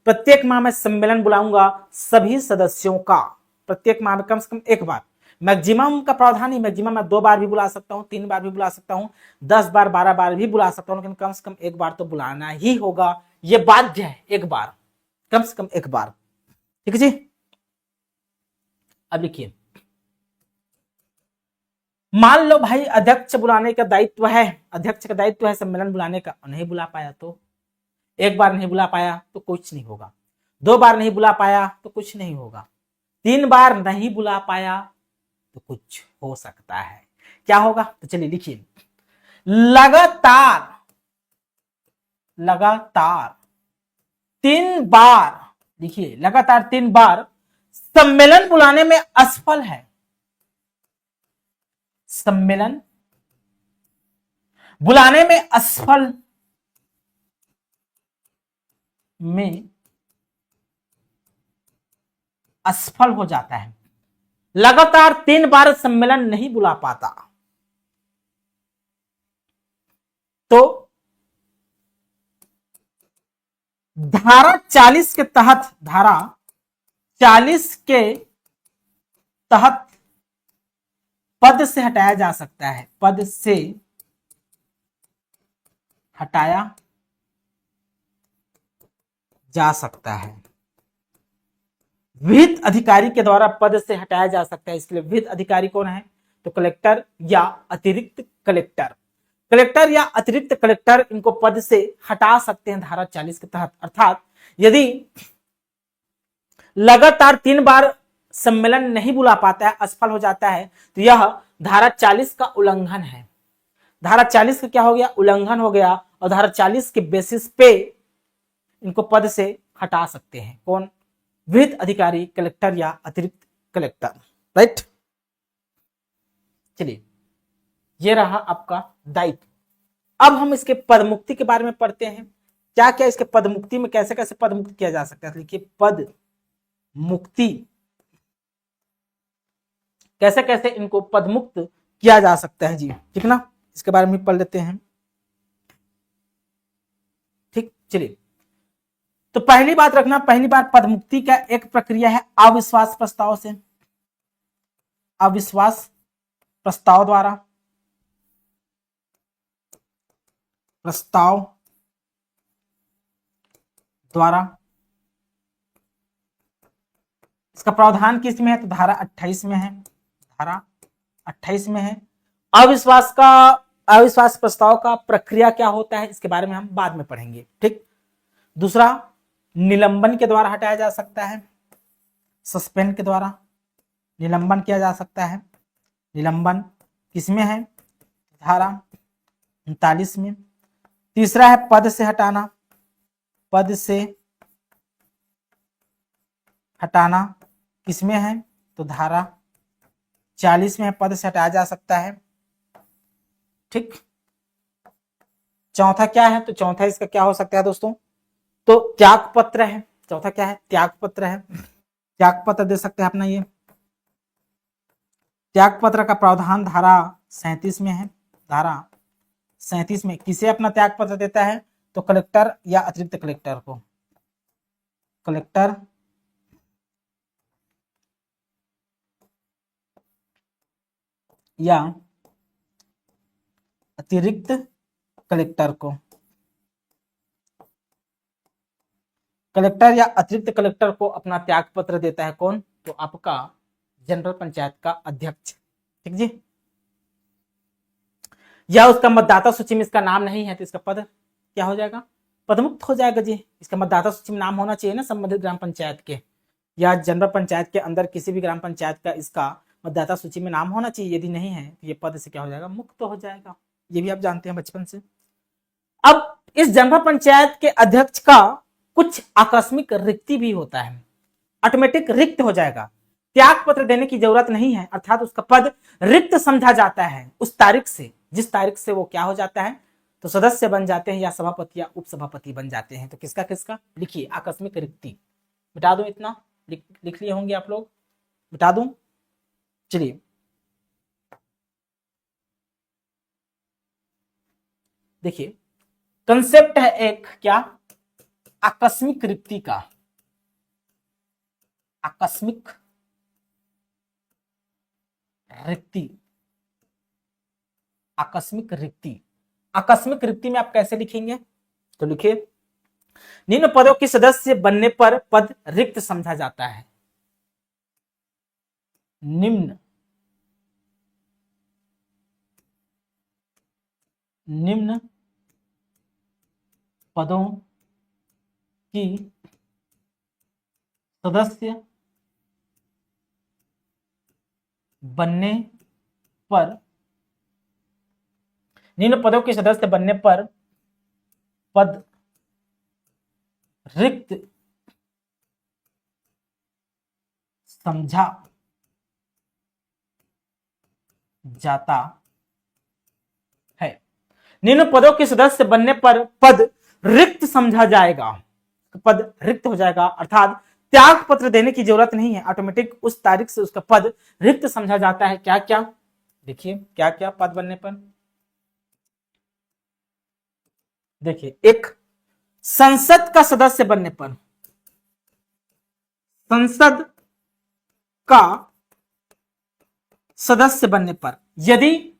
प्रत्येक माह में सम्मेलन बुलाऊंगा सभी सदस्यों का, प्रत्येक माह में कम से कम एक बार। मैक्सिमम का प्रावधान ही, मैक्सिमम मैं 2 बार भी बुला सकता हूं, 3 बार भी बुला सकता हूं, 10 बार 12 बार भी बुला सकता हूं, लेकिन कम से कम एक बार तो बुलाना ही होगा, यह बाध्य है, एक बार, कम से कम एक बार। ठीक है जी। अब लिखिए, मान लो भाई अध्यक्ष बुलाने का दायित्व है, अध्यक्ष का दायित्व है सम्मेलन बुलाने का, नहीं बुला पाया तो, एक बार नहीं बुला पाया तो कुछ नहीं होगा, 2 बार नहीं बुला पाया तो कुछ नहीं होगा, 3 बार नहीं बुला पाया तो कुछ हो सकता है। क्या होगा? तो चलिए लिखिए, लगातार 3 बार, लिखिए लगातार 3 बार सम्मेलन बुलाने में असफल है, सम्मेलन बुलाने में असफल हो जाता है, लगातार 3 बार सम्मेलन नहीं बुला पाता तो धारा 40 के तहत, धारा 40 के तहत पद से हटाया जा सकता है, पद से हटाया जा सकता है, विहित अधिकारी के द्वारा पद से हटाया जा सकता है। इसके लिए विहित अधिकारी कौन है? तो कलेक्टर या अतिरिक्त कलेक्टर, कलेक्टर या अतिरिक्त कलेक्टर इनको पद से हटा सकते हैं धारा 40 के तहत। अर्थात यदि लगातार 3 बार सम्मेलन नहीं बुला पाता है, असफल हो जाता है, तो यह धारा 40 का उल्लंघन है। धारा 40 का क्या हो गया? उल्लंघन हो गया, और धारा 40 के बेसिस पे इनको पद से हटा सकते हैं। कौन? विहित अधिकारी, कलेक्टर या अतिरिक्त कलेक्टर। राइट, चलिए ये रहा आपका दायित्व। अब हम इसके पदमुक्ति के बारे में पढ़ते हैं। क्या क्या इसके पदमुक्ति में कैसे कैसे पदमुक्त किया जा सकता है। लिखिए, पद मुक्ति, कैसे कैसे इनको पदमुक्त किया जा सकता है जी। ठीक ना, इसके बारे में पढ़ लेते हैं। ठीक, चलिए, तो पहली बात रखना, पहली बार पदमुक्ति का एक प्रक्रिया है अविश्वास प्रस्ताव से, अविश्वास प्रस्ताव द्वारा, प्रस्ताव द्वारा। इसका प्रावधान किस में है? तो धारा 28 में है, धारा 28 में है। अविश्वास प्रस्ताव का प्रक्रिया क्या होता है इसके बारे में हम बाद में पढ़ेंगे। ठीक, दूसरा, निलंबन के द्वारा हटाया जा सकता है, सस्पेंड के द्वारा निलंबन किया जा सकता है। निलंबन किसमें है? धारा 39 में। तीसरा है पद से हटाना, पद से हटाना किसमें है? तो धारा 40 में पद से हटाया जा सकता है। ठीक, चौथा क्या है? तो चौथा इसका क्या हो सकता है दोस्तों? तो त्याग पत्र है। चौथा क्या है? त्याग पत्र है। त्याग पत्र दे सकते हैं अपना, ये त्याग पत्र का प्रावधान धारा 37 में है। धारा 37 में किसे अपना त्याग पत्र देता है? तो कलेक्टर या अतिरिक्त कलेक्टर को, कलेक्टर या अतिरिक्त कलेक्टर को, कलेक्टर या अतिरिक्त कलेक्टर को अपना त्याग पत्र देता है कौन? तो आपका जनरल पंचायत का अध्यक्ष। ठीक जी। या उसका मतदाता सूची में इसका नाम नहीं है तो इसका पद क्या हो जाएगा? पदमुक्त हो जाएगा जी। इसका मतदाता सूची में नाम होना चाहिए ना संबंधित ग्राम पंचायत के, या जनरल पंचायत के अंदर किसी भी ग्राम पंचायत का इसका मतदाता सूची में नाम होना चाहिए। यदि नहीं है तो ये पद से क्या हो जाएगा? मुक्त हो जाएगा। ये भी आप जानते हैं बचपन से। अब इस जनरल पंचायत के अध्यक्ष का कुछ आकस्मिक रिक्ति भी होता है, ऑटोमेटिक रिक्त हो जाएगा, त्याग पत्र देने की जरूरत नहीं है, अर्थात उसका पद रिक्त समझा जाता है उस तारीख से, जिस तारीख से वो क्या हो जाता है? तो सदस्य बन जाते हैं या सभापति या उपसभापति बन जाते हैं। तो किसका किसका लिखिए, आकस्मिक रिक्ति। मिटा दूं इतना, लिख लिए होंगे आप लोग, मिटा दूं। चलिए देखिए, कंसेप्ट है एक क्या? आकस्मिक रिक्ति का। आकस्मिक रिक्ति, आकस्मिक रिक्ति। आकस्मिक रिक्ति में आप कैसे लिखेंगे? तो लिखिए, निम्न पदों के सदस्य बनने पर पद रिक्त समझा जाता है। निम्न पदों की सदस्य बनने पर, निम्न पदों के सदस्य बनने पर पद रिक्त समझा जाता है। निम्न पदों के सदस्य बनने पर पद रिक्त समझा जाएगा, पद रिक्त हो जाएगा, अर्थात त्याग पत्र देने की जरूरत नहीं है, ऑटोमेटिक उस तारीख से उसका पद रिक्त समझा जाता है। क्या क्या देखिए, क्या क्या पद बनने पर? देखिए, एक संसद का सदस्य बनने पर, संसद का सदस्य बनने पर, यदि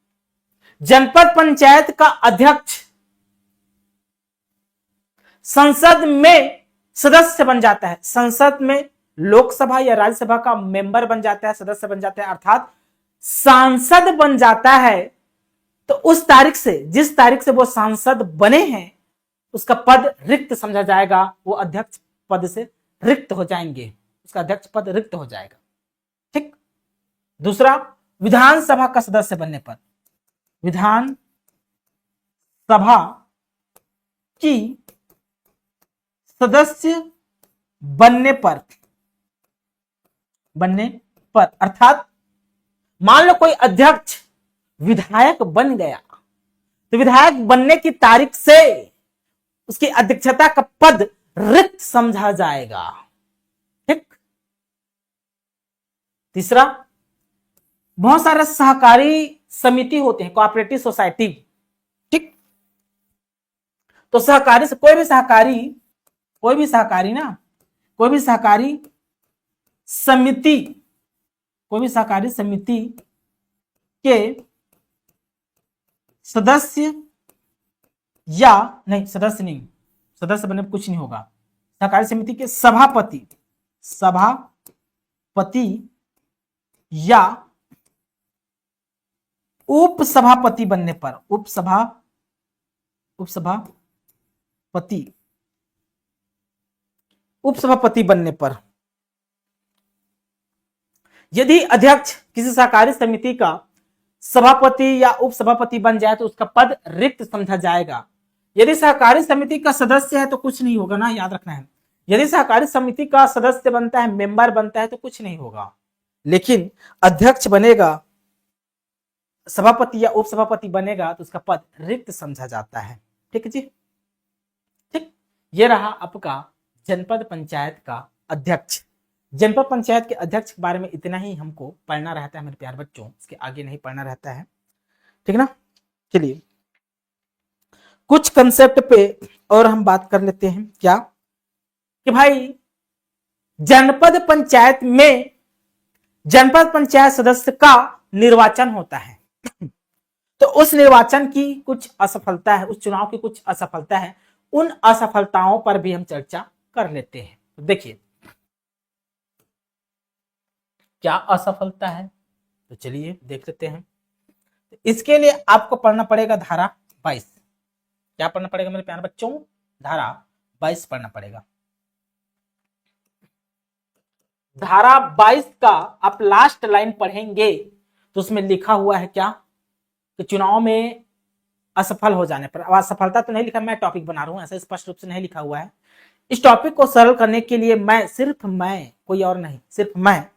जनपद पंचायत का अध्यक्ष संसद में सदस्य बन जाता है, संसद में लोकसभा या राज्यसभा का मेंबर बन जाता है, सदस्य बन जाता है, अर्थात सांसद बन जाता है, तो उस तारीख से, जिस तारीख से वो सांसद बने हैं, उसका पद रिक्त समझा जाएगा। वो अध्यक्ष पद से रिक्त हो जाएंगे, उसका अध्यक्ष पद रिक्त हो जाएगा। ठीक। दूसरा, विधानसभा का सदस्य बनने पर, विधान सभा की सदस्य बनने पर, अर्थात मान लो कोई अध्यक्ष विधायक बन गया, तो विधायक बनने की तारीख से उसकी अध्यक्षता का पद रिक्त समझा जाएगा। ठीक। तीसरा, बहुत सारे सहकारी समिति होते हैं, कोऑपरेटिव सोसाइटी। ठीक। तो सहकारी से कोई भी सहकारी समिति के सदस्य या नहीं, सदस्य बनने पर कुछ नहीं होगा, सहकारी समिति के सभापति या उपसभापति बनने पर, उपसभापति बनने पर, यदि अध्यक्ष किसी सहकारी समिति का सभापति या उपसभापति बन जाए तो उसका पद रिक्त समझा जाएगा। यदि सहकारी समिति का सदस्य है तो कुछ नहीं होगा ना, याद रखना है। यदि सहकारी समिति का सदस्य बनता है, मेंबर बनता है, तो कुछ नहीं होगा, लेकिन अध्यक्ष बनेगा, सभापति या उपसभापति बनेगा तो उसका पद रिक्त समझा जाता है। ठीक है जी। ठीक। ये रहा आपका जनपद पंचायत का अध्यक्ष। जनपद पंचायत के अध्यक्ष के बारे में इतना ही हमको पढ़ना रहता है मेरे प्यारे बच्चों, इसके आगे नहीं पढ़ना रहता है। ठीक ना। चलिए, कुछ कंसेप्ट पे और हम बात कर लेते हैं। क्या कि भाई जनपद पंचायत में जनपद पंचायत सदस्य का निर्वाचन होता है तो उस निर्वाचन की कुछ असफलता है, उस चुनाव की कुछ असफलता है, उन असफलताओं पर भी हम चर्चा कर लेते हैं। तो देखिए क्या असफलता है, तो चलिए देख लेते हैं। इसके लिए आपको पढ़ना पड़ेगा धारा 22। क्या पढ़ना पड़ेगा मेरे प्यारे बच्चों? धारा 22 पढ़ना पड़ेगा। धारा 22 का आप लास्ट लाइन पढ़ेंगे तो उसमें लिखा हुआ है क्या कि चुनाव में असफल हो जाने पर, असफलता तो नहीं लिखा, मैं टॉपिक बना रहा हूं, ऐसा स्पष्ट रूप से नहीं लिखा हुआ है। इस टॉपिक को सरल करने के लिए मैं, सिर्फ मैं, कोई और नहीं, सिर्फ मैं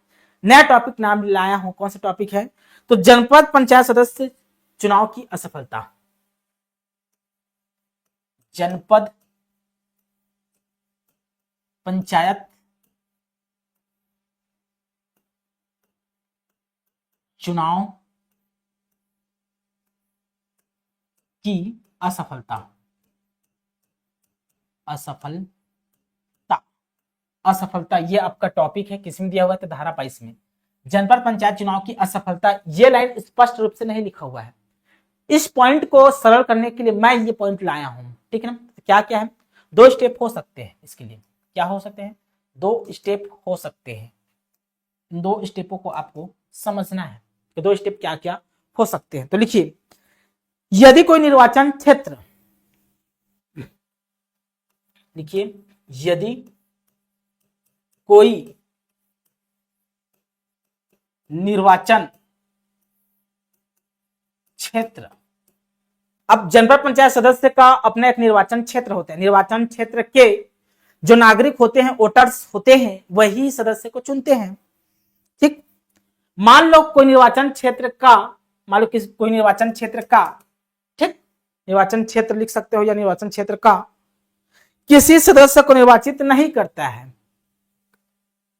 नया टॉपिक नाम लाया हूं। कौन सा टॉपिक है? तो जनपद पंचायत सदस्य चुनाव की असफलता। जनपद पंचायत चुनाव की असफलता। असफलता, असफलता ये आपका टॉपिक है, किसमें दिया हुआ है? तो धारा 22 में। जनपद पंचायत चुनाव की असफलता, ये लाइन स्पष्ट रूप से नहीं लिखा हुआ है। इस पॉइंट को सरल करने के लिए मैं ये पॉइंट लाया हूं, ठीक है ना। तो क्या क्या है? 2 स्टेप हो सकते हैं इसके लिए। क्या हो सकते हैं? 2 स्टेप हो सकते हैं। इन 2 स्टेपों को आपको समझना है कि 2 स्टेप क्या क्या हो सकते हैं। तो लिखिए, यदि कोई निर्वाचन क्षेत्र, लिखिए, यदि कोई निर्वाचन क्षेत्र, अब जनपद पंचायत सदस्य का अपना एक निर्वाचन क्षेत्र होता है। निर्वाचन क्षेत्र के जो नागरिक होते हैं, वोटर्स होते हैं, वही सदस्य को चुनते हैं। ठीक, मान लो कोई निर्वाचन क्षेत्र का, मान लो कोई निर्वाचन क्षेत्र का, ठीक, निर्वाचन क्षेत्र लिख सकते हो, या निर्वाचन क्षेत्र का किसी सदस्य को निर्वाचित नहीं करता है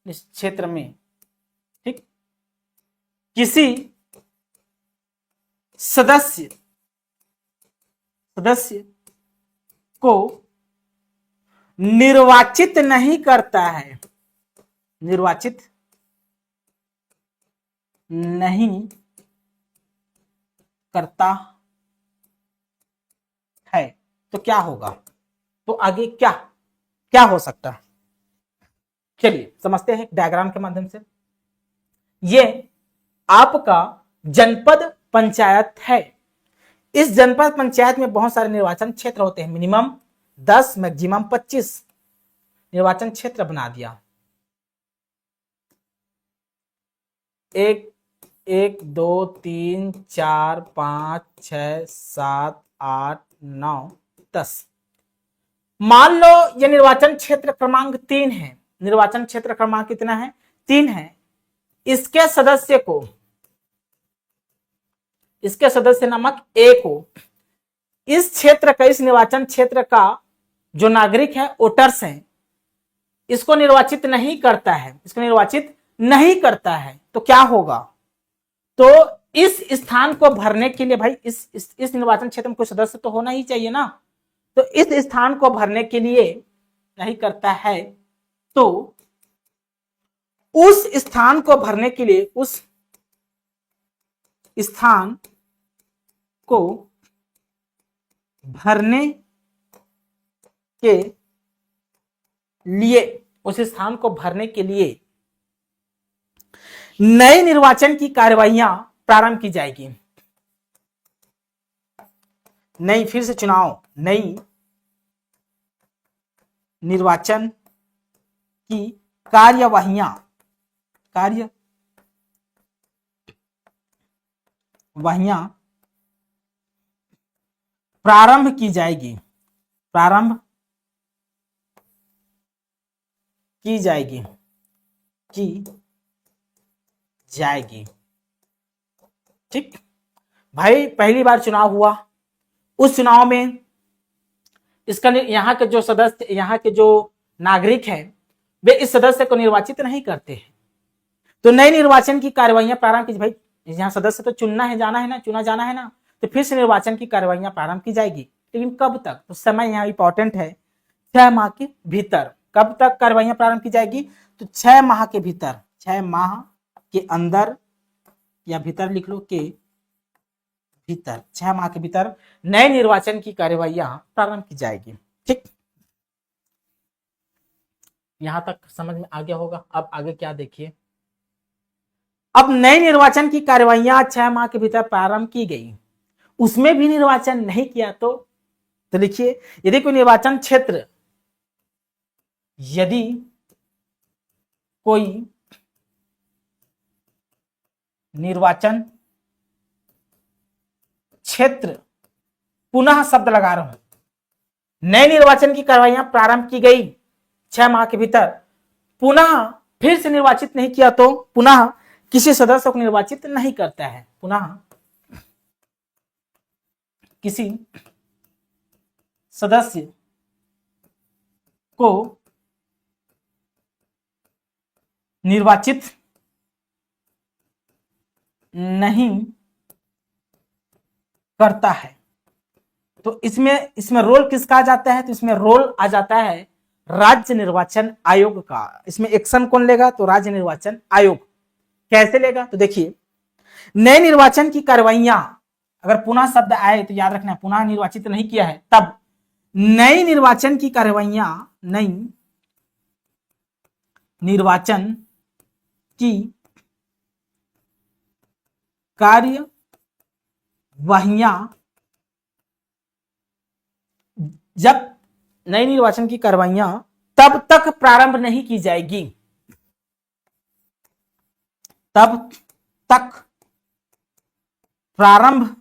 इस क्षेत्र में, ठीक, किसी सदस्य को निर्वाचित नहीं करता है, निर्वाचित नहीं करता है, तो क्या होगा? तो आगे क्या क्या हो सकता है? चलिए समझते हैं डायग्राम के माध्यम से। ये आपका जनपद पंचायत है। इस जनपद पंचायत में बहुत सारे निर्वाचन क्षेत्र होते हैं, मिनिमम 10, मैक्सिमम 25 निर्वाचन क्षेत्र बना दिया। 1 1 2 3 4 5 6 7 8 9 10। मान लो ये निर्वाचन क्षेत्र क्रमांक 3 है। निर्वाचन क्षेत्र क्रमांक कितना है? 3 है। इसके सदस्य को, इसके सदस्य नामक ए को, इस क्षेत्र का, इस निर्वाचन क्षेत्र का जो नागरिक है, वोटर्स हैं, इसको निर्वाचित नहीं करता है, इसको निर्वाचित नहीं करता है, तो क्या होगा? तो इस स्थान को भरने के लिए भाई इस निर्वाचन क्षेत्र में कोई सदस्य तो होना ही चाहिए ना। तो इस स्थान को भरने के लिए नहीं करता है, तो उस स्थान को भरने के लिए, उस स्थान को भरने के लिए, उस स्थान को भरने के लिए नए निर्वाचन की कार्यवाहियां प्रारंभ की जाएगी। नई, फिर से चुनाव, नई निर्वाचन की कार्यवाहियां प्रारंभ की जाएगी, प्रारंभ की जाएगी, ठीक भाई। पहली बार चुनाव हुआ, उस चुनाव में इसका, यहाँ के जो सदस्य, यहाँ के जो नागरिक हैं, वे इस सदस्य को निर्वाचित नहीं करते हैं, तो नए निर्वाचन की कार्यवाहियां प्रारंभ की। भाई यहाँ सदस्य तो चुनना है, जाना है ना, चुना जाना है ना, तो फिर से निर्वाचन की कार्यवाहियां प्रारंभ की जाएगी। लेकिन कब तक, तो समय यहाँ इंपॉर्टेंट है, 6 माह के भीतर। कब तक कार्रवाइयां प्रारंभ की जाएगी, तो 6 माह के भीतर, 6 माह के अंदर या भीतर लिख लो, के भीतर, 6 माह के भीतर नए निर्वाचन की कार्यवाहियां प्रारंभ की जाएगी। ठीक, यहां तक समझ में आ गया होगा। अब आगे क्या देखिए, अब नए निर्वाचन की कार्यवाहियां 6 माह के भीतर प्रारंभ की गई, उसमें भी निर्वाचन नहीं किया तो लिखिए, यदि कोई निर्वाचन क्षेत्र, यदि कोई निर्वाचन क्षेत्र, पुनः शब्द लगा रहा हूं, नए निर्वाचन की कार्यवाहियां प्रारंभ की गई 6 माह के भीतर, पुनः फिर से निर्वाचित नहीं किया तो पुनः किसी सदस्य को निर्वाचित नहीं करता है, पुनः किसी सदस्य को निर्वाचित नहीं करता है। तो इसमें रोल किसका आ जाता है, तो इसमें रोल आ जाता है राज्य निर्वाचन आयोग का। इसमें एक्शन कौन लेगा, तो राज्य निर्वाचन आयोग। कैसे लेगा, तो देखिए, नए निर्वाचन की कार्रवाइयां, अगर पुनः शब्द आए तो याद रखना, पुनः निर्वाचित नहीं किया है, तब नई निर्वाचन की कार्रवाइयां, नई निर्वाचन की कार्यवाहियां, जब नई निर्वाचन की कार्रवाइयां तब तक प्रारंभ नहीं की जाएगी, तब तक प्रारंभ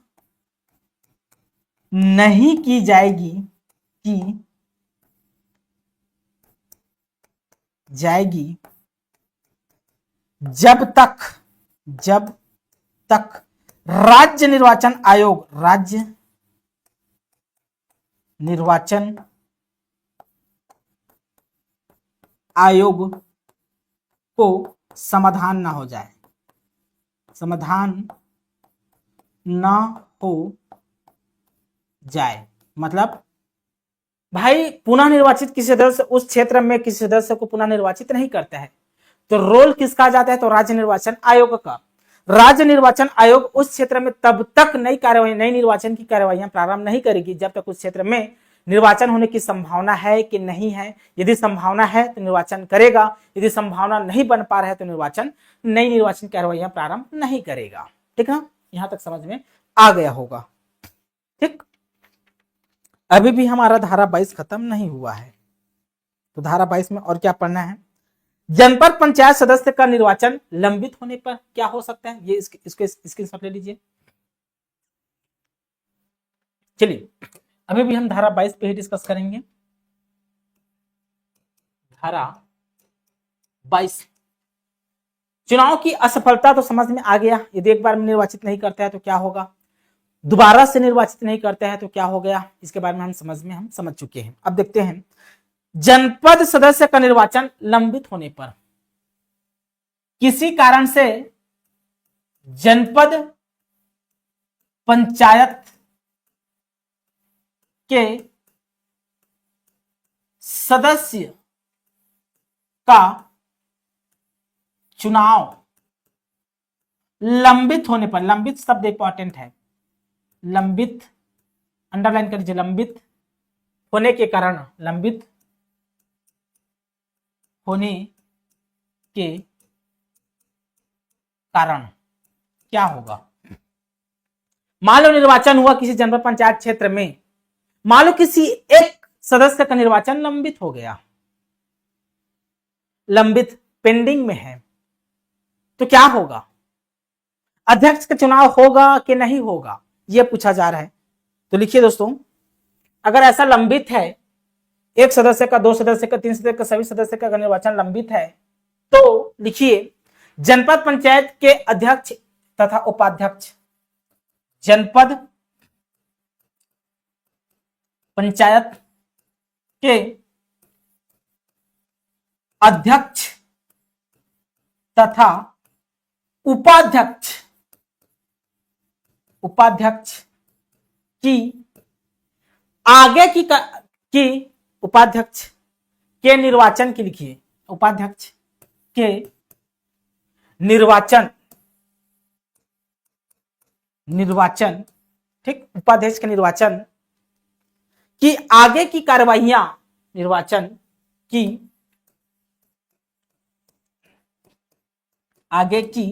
नहीं की जाएगी जब तक राज्य निर्वाचन आयोग, राज्य निर्वाचन आयोग को समाधान ना हो जाए, समाधान ना हो जाए। मतलब भाई पुनः निर्वाचित किसी सदस्य उस क्षेत्र में किसी सदस्य को पुनः निर्वाचित नहीं करता है, तो रोल किसका जाता है, तो राज्य निर्वाचन आयोग का। राज्य निर्वाचन आयोग उस क्षेत्र में तब तक नई निर्वाचन की कार्यवाहियां प्रारंभ नहीं करेगी जब तक उस क्षेत्र में निर्वाचन होने की संभावना है कि नहीं है। यदि संभावना है तो निर्वाचन करेगा, यदि संभावना नहीं बन पा रहा है तो नई निर्वाचन कार्यवाहियां प्रारंभ नहीं करेगा। ठीक ना, यहां तक समझ में आ गया होगा। ठीक, अभी भी हमारा धारा 22 खत्म नहीं हुआ है, तो धारा 22 में और क्या पढ़ना है। जनपद पंचायत सदस्य का निर्वाचन लंबित होने पर क्या हो सकता है, ये इसको स्क्रीनशॉट ले लीजिए। चलिए, अभी भी हम धारा 22 पे ही डिस्कस करेंगे। धारा 22, चुनाव की असफलता तो समझ में आ गया, यदि एक बार में निर्वाचित नहीं करता है तो क्या होगा, दोबारा से निर्वाचित नहीं करता है तो क्या हो गया, इसके बारे में हम समझ चुके हैं। अब देखते हैं, जनपद सदस्य का निर्वाचन लंबित होने पर, किसी कारण से जनपद पंचायत के सदस्य का चुनाव लंबित होने पर, लंबित शब्द इंपॉर्टेंट है, लंबित अंडरलाइन कर लीजिए, लंबित होने के कारण, लंबित होने के कारण क्या होगा। मान लो निर्वाचन हुआ किसी जनपद पंचायत क्षेत्र में, मान लो किसी एक सदस्य का निर्वाचन लंबित हो गया, लंबित पेंडिंग में है, तो क्या होगा, अध्यक्ष का चुनाव होगा कि नहीं होगा, यह पूछा जा रहा है। तो लिखिए दोस्तों, अगर ऐसा लंबित है, एक सदस्य का, दो सदस्य का, तीन सदस्य का, सभी सदस्य का निर्वाचन लंबित है, तो लिखिए, जनपद पंचायत के अध्यक्ष तथा उपाध्यक्ष, जनपद पंचायत के अध्यक्ष तथा उपाध्यक्ष की आगे की उपाध्यक्ष के निर्वाचन की लिखिए, उपाध्यक्ष के निर्वाचन, ठीक, उपाध्यक्ष के निर्वाचन की आगे की कार्रवाइयां, निर्वाचन की आगे की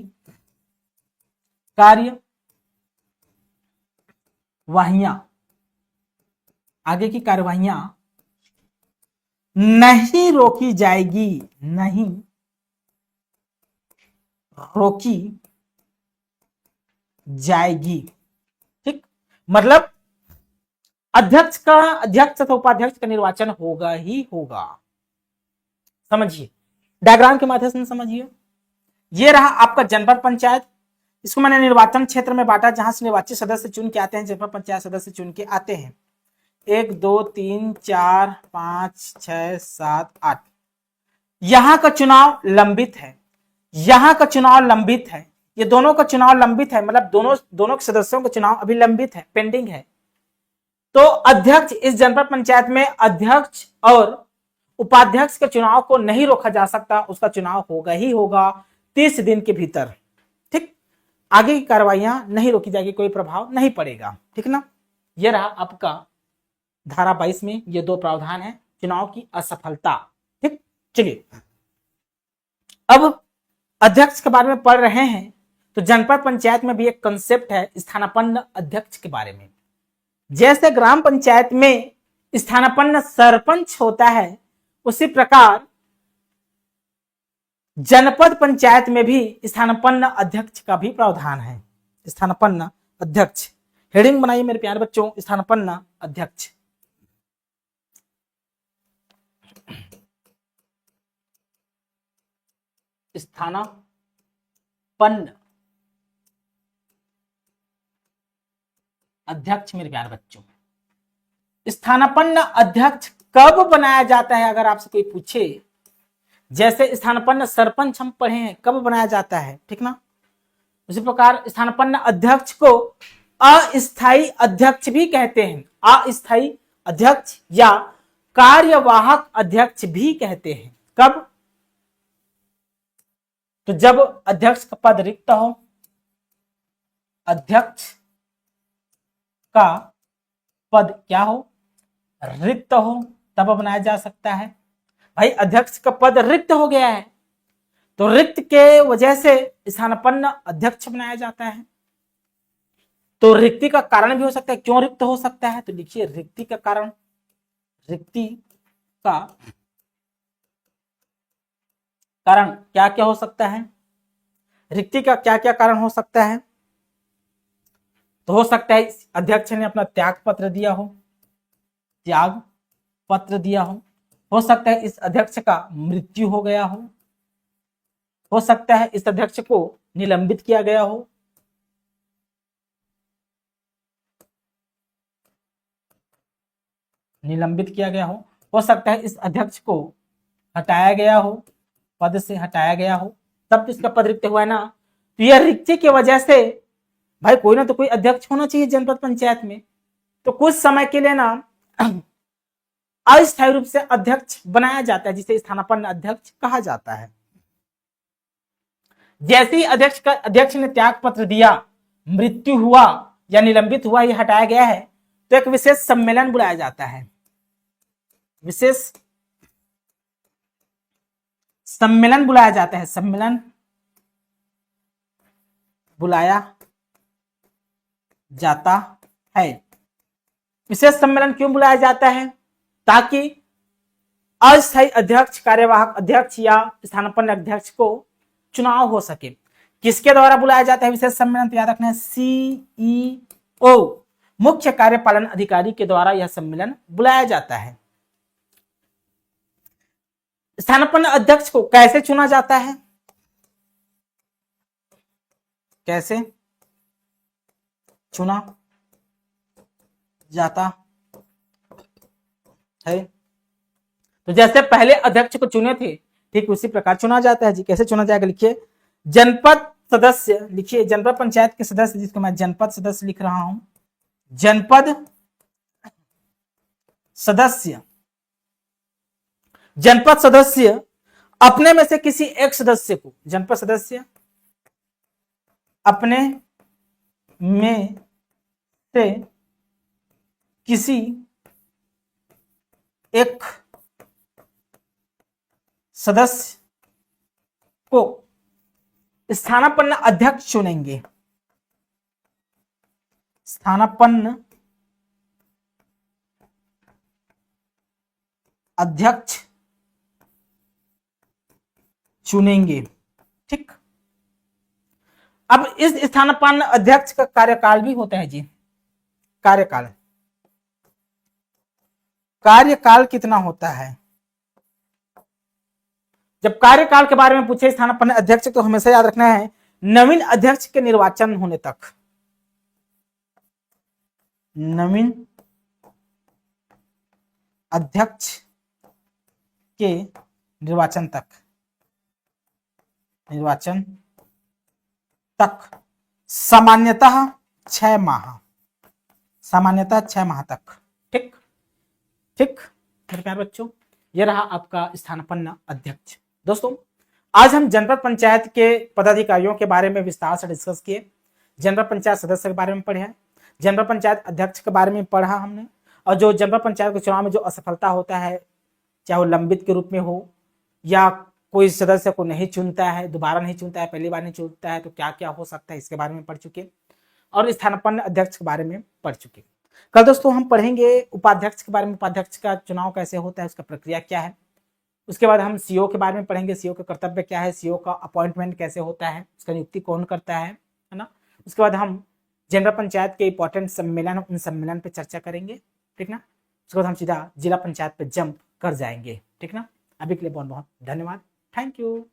कार्यवाहियां नहीं रोकी जाएगी, नहीं रोकी जाएगी, ठीक। मतलब अध्यक्ष तथा उपाध्यक्ष का निर्वाचन होगा ही होगा। समझिए, डायग्राम के माध्यम से समझिए। ये रहा आपका जनपद पंचायत, इसको मैंने निर्वाचन क्षेत्र में बांटा जहां से निर्वाचित सदस्य चुन के आते हैं, जनपद पंचायत सदस्य चुन के आते हैं। 1 2 3 4 5 6 7 8। यहां का चुनाव लंबित है, यहां का चुनाव लंबित है, ये दोनों का चुनाव लंबित है, मतलब दोनों के सदस्यों का चुनाव अभी लंबित है, पेंडिंग है। तो अध्यक्ष, इस जनपद पंचायत में अध्यक्ष और उपाध्यक्ष के चुनाव को नहीं रोका जा सकता, उसका चुनाव होगा ही होगा 30 दिन के भीतर, ठीक। आगे की कार्रवाइयां नहीं रोकी जाएगी, कोई प्रभाव नहीं पड़ेगा, ठीक ना। यह रहा आपका धारा 22 में ये 2 प्रावधान है, चुनाव की असफलता, ठीक। चलिए, अब अध्यक्ष के बारे में पढ़ रहे हैं तो जनपद पंचायत में भी एक कंसेप्ट है स्थानापन्न अध्यक्ष के बारे में। जैसे ग्राम पंचायत में स्थानापन्न सरपंच होता है, उसी प्रकार जनपद पंचायत में भी स्थानापन्न अध्यक्ष का भी प्रावधान है। स्थानापन्न अध्यक्ष, हेडिंग बनाइए मेरे प्यारे बच्चों, स्थानापन्न अध्यक्ष। स्थानापन्न अध्यक्ष मेरे प्यारे बच्चों, स्थानापन्न अध्यक्ष कब बनाया जाता है, अगर आपसे कोई पूछे। जैसे स्थानापन्न सरपंच हम पढ़े हैं, कब बनाया जाता है, ठीक ना। उसी प्रकार स्थानापन्न अध्यक्ष को अस्थायी अध्यक्ष भी कहते हैं, अस्थायी अध्यक्ष या कार्यवाहक अध्यक्ष भी कहते हैं। कब? तो जब अध्यक्ष का पद रिक्त हो, अध्यक्ष का पद क्या हो, रिक्त हो, तब बनाया जा सकता है। भाई अध्यक्ष का पद रिक्त हो गया है तो रिक्त के वजह से स्थानापन्न अध्यक्ष बनाया जाता है। तो रिक्ति का कारण भी हो सकता है, क्यों रिक्त हो सकता है, तो लिखिए रिक्ति का कारण, रिक्ति का कारण क्या क्या हो सकता है, रिक्ति का क्या क्या कारण हो सकता है। तो हो सकता है अध्यक्ष ने अपना त्याग पत्र दिया हो, त्याग पत्र दिया हो सकता है इस अध्यक्ष का मृत्यु हो गया हो सकता है इस अध्यक्ष को निलंबित किया गया हो सकता है इस अध्यक्ष को हटाया गया हो, पद से हटाया गया हो, तब तो इसका पद रिक्त हुआ है ना। तो यह रिक्ति की वजह से भाई कोई ना तो कोई अध्यक्ष होना चाहिए जनपद पंचायत में, तो कुछ समय के लिए ना अस्थायी रूप से अध्यक्ष बनाया जाता है, जिसे स्थानापन्न अध्यक्ष कहा जाता है। जैसे ही अध्यक्ष ने त्याग पत्र दिया, मृत्यु हुआ या निलंबित हुआ, यह हटाया गया है, तो एक विशेष सम्मेलन बुलाया जाता है, विशेष सम्मेलन बुलाया जाता है, सम्मेलन बुलाया जाता है। विशेष सम्मेलन क्यों बुलाया जाता है, ताकि अस्थायी अध्यक्ष, कार्यवाहक अध्यक्ष या स्थानापन्न अध्यक्ष को चुनाव हो सके। किसके द्वारा बुलाया जाता है विशेष सम्मेलन, तो याद रखना है सीईओ, मुख्य कार्यपालन अधिकारी के द्वारा यह सम्मेलन बुलाया जाता है। स्थानापन्न अध्यक्ष को कैसे चुना जाता है, कैसे चुना जाता है, तो जैसे पहले अध्यक्ष को चुने थे ठीक उसी प्रकार चुना जाता है जी। कैसे चुना जाएगा, लिखिए जनपद सदस्य, लिखिए जनपद पंचायत के सदस्य, जिसको मैं जनपद सदस्य लिख रहा हूं, जनपद सदस्य, जनपद सदस्य अपने में से किसी एक सदस्य को, जनपद सदस्य अपने में से किसी एक सदस्य को स्थानापन्न अध्यक्ष चुनेंगे, स्थानापन्न अध्यक्ष चुनेंगे। ठीक, अब इस स्थानापन्न अध्यक्ष का कार्यकाल भी होता है जी, कार्यकाल, कार्यकाल कितना होता है? जब कार्यकाल के बारे में पूछे स्थानापन्न अध्यक्ष तो हमेशा याद रखना है नवीन अध्यक्ष के निर्वाचन होने तक, नवीन अध्यक्ष के निर्वाचन तक, निर्वाचन तक, सामान्यतः 6 माह, सामान्यतः 6 माह तक। ठीक ठीक मेरे प्यारे बच्चों, यह रहा आपका स्थानापन्न अध्यक्ष। दोस्तों आज हम जनपद पंचायत के पदाधिकारियों के बारे में विस्तार से डिस्कस किए, जनपद पंचायत सदस्य के बारे में पढ़े, जनपद पंचायत अध्यक्ष के बारे में पढ़ा हमने, और जो जनपद पंचायत के चुनाव में जो असफलता होता है, चाहे वो लंबित के रूप में हो या कोई सदस्य को नहीं चुनता है, दोबारा नहीं चुनता है, पहली बार नहीं चुनता है, तो क्या क्या हो सकता है इसके बारे में पढ़ चुके, और स्थानापन्न अध्यक्ष के बारे में पढ़ चुके। कल दोस्तों हम पढ़ेंगे उपाध्यक्ष के बारे में, उपाध्यक्ष का चुनाव कैसे होता है, उसका प्रक्रिया क्या है। उसके बाद हम सीओ के बारे में पढ़ेंगे, सीओ का कर्तव्य क्या है, सीओ का अपॉइंटमेंट कैसे होता है, उसका नियुक्ति कौन करता है ना। उसके बाद हम जनपद पंचायत के इंपॉर्टेंट सम्मेलन, उन सम्मेलन पे चर्चा करेंगे, ठीक ना। उसके बाद हम सीधा जिला पंचायत पे जंप कर जाएंगे, ठीक ना। अभी के लिए बहुत बहुत धन्यवाद, थैंक यू।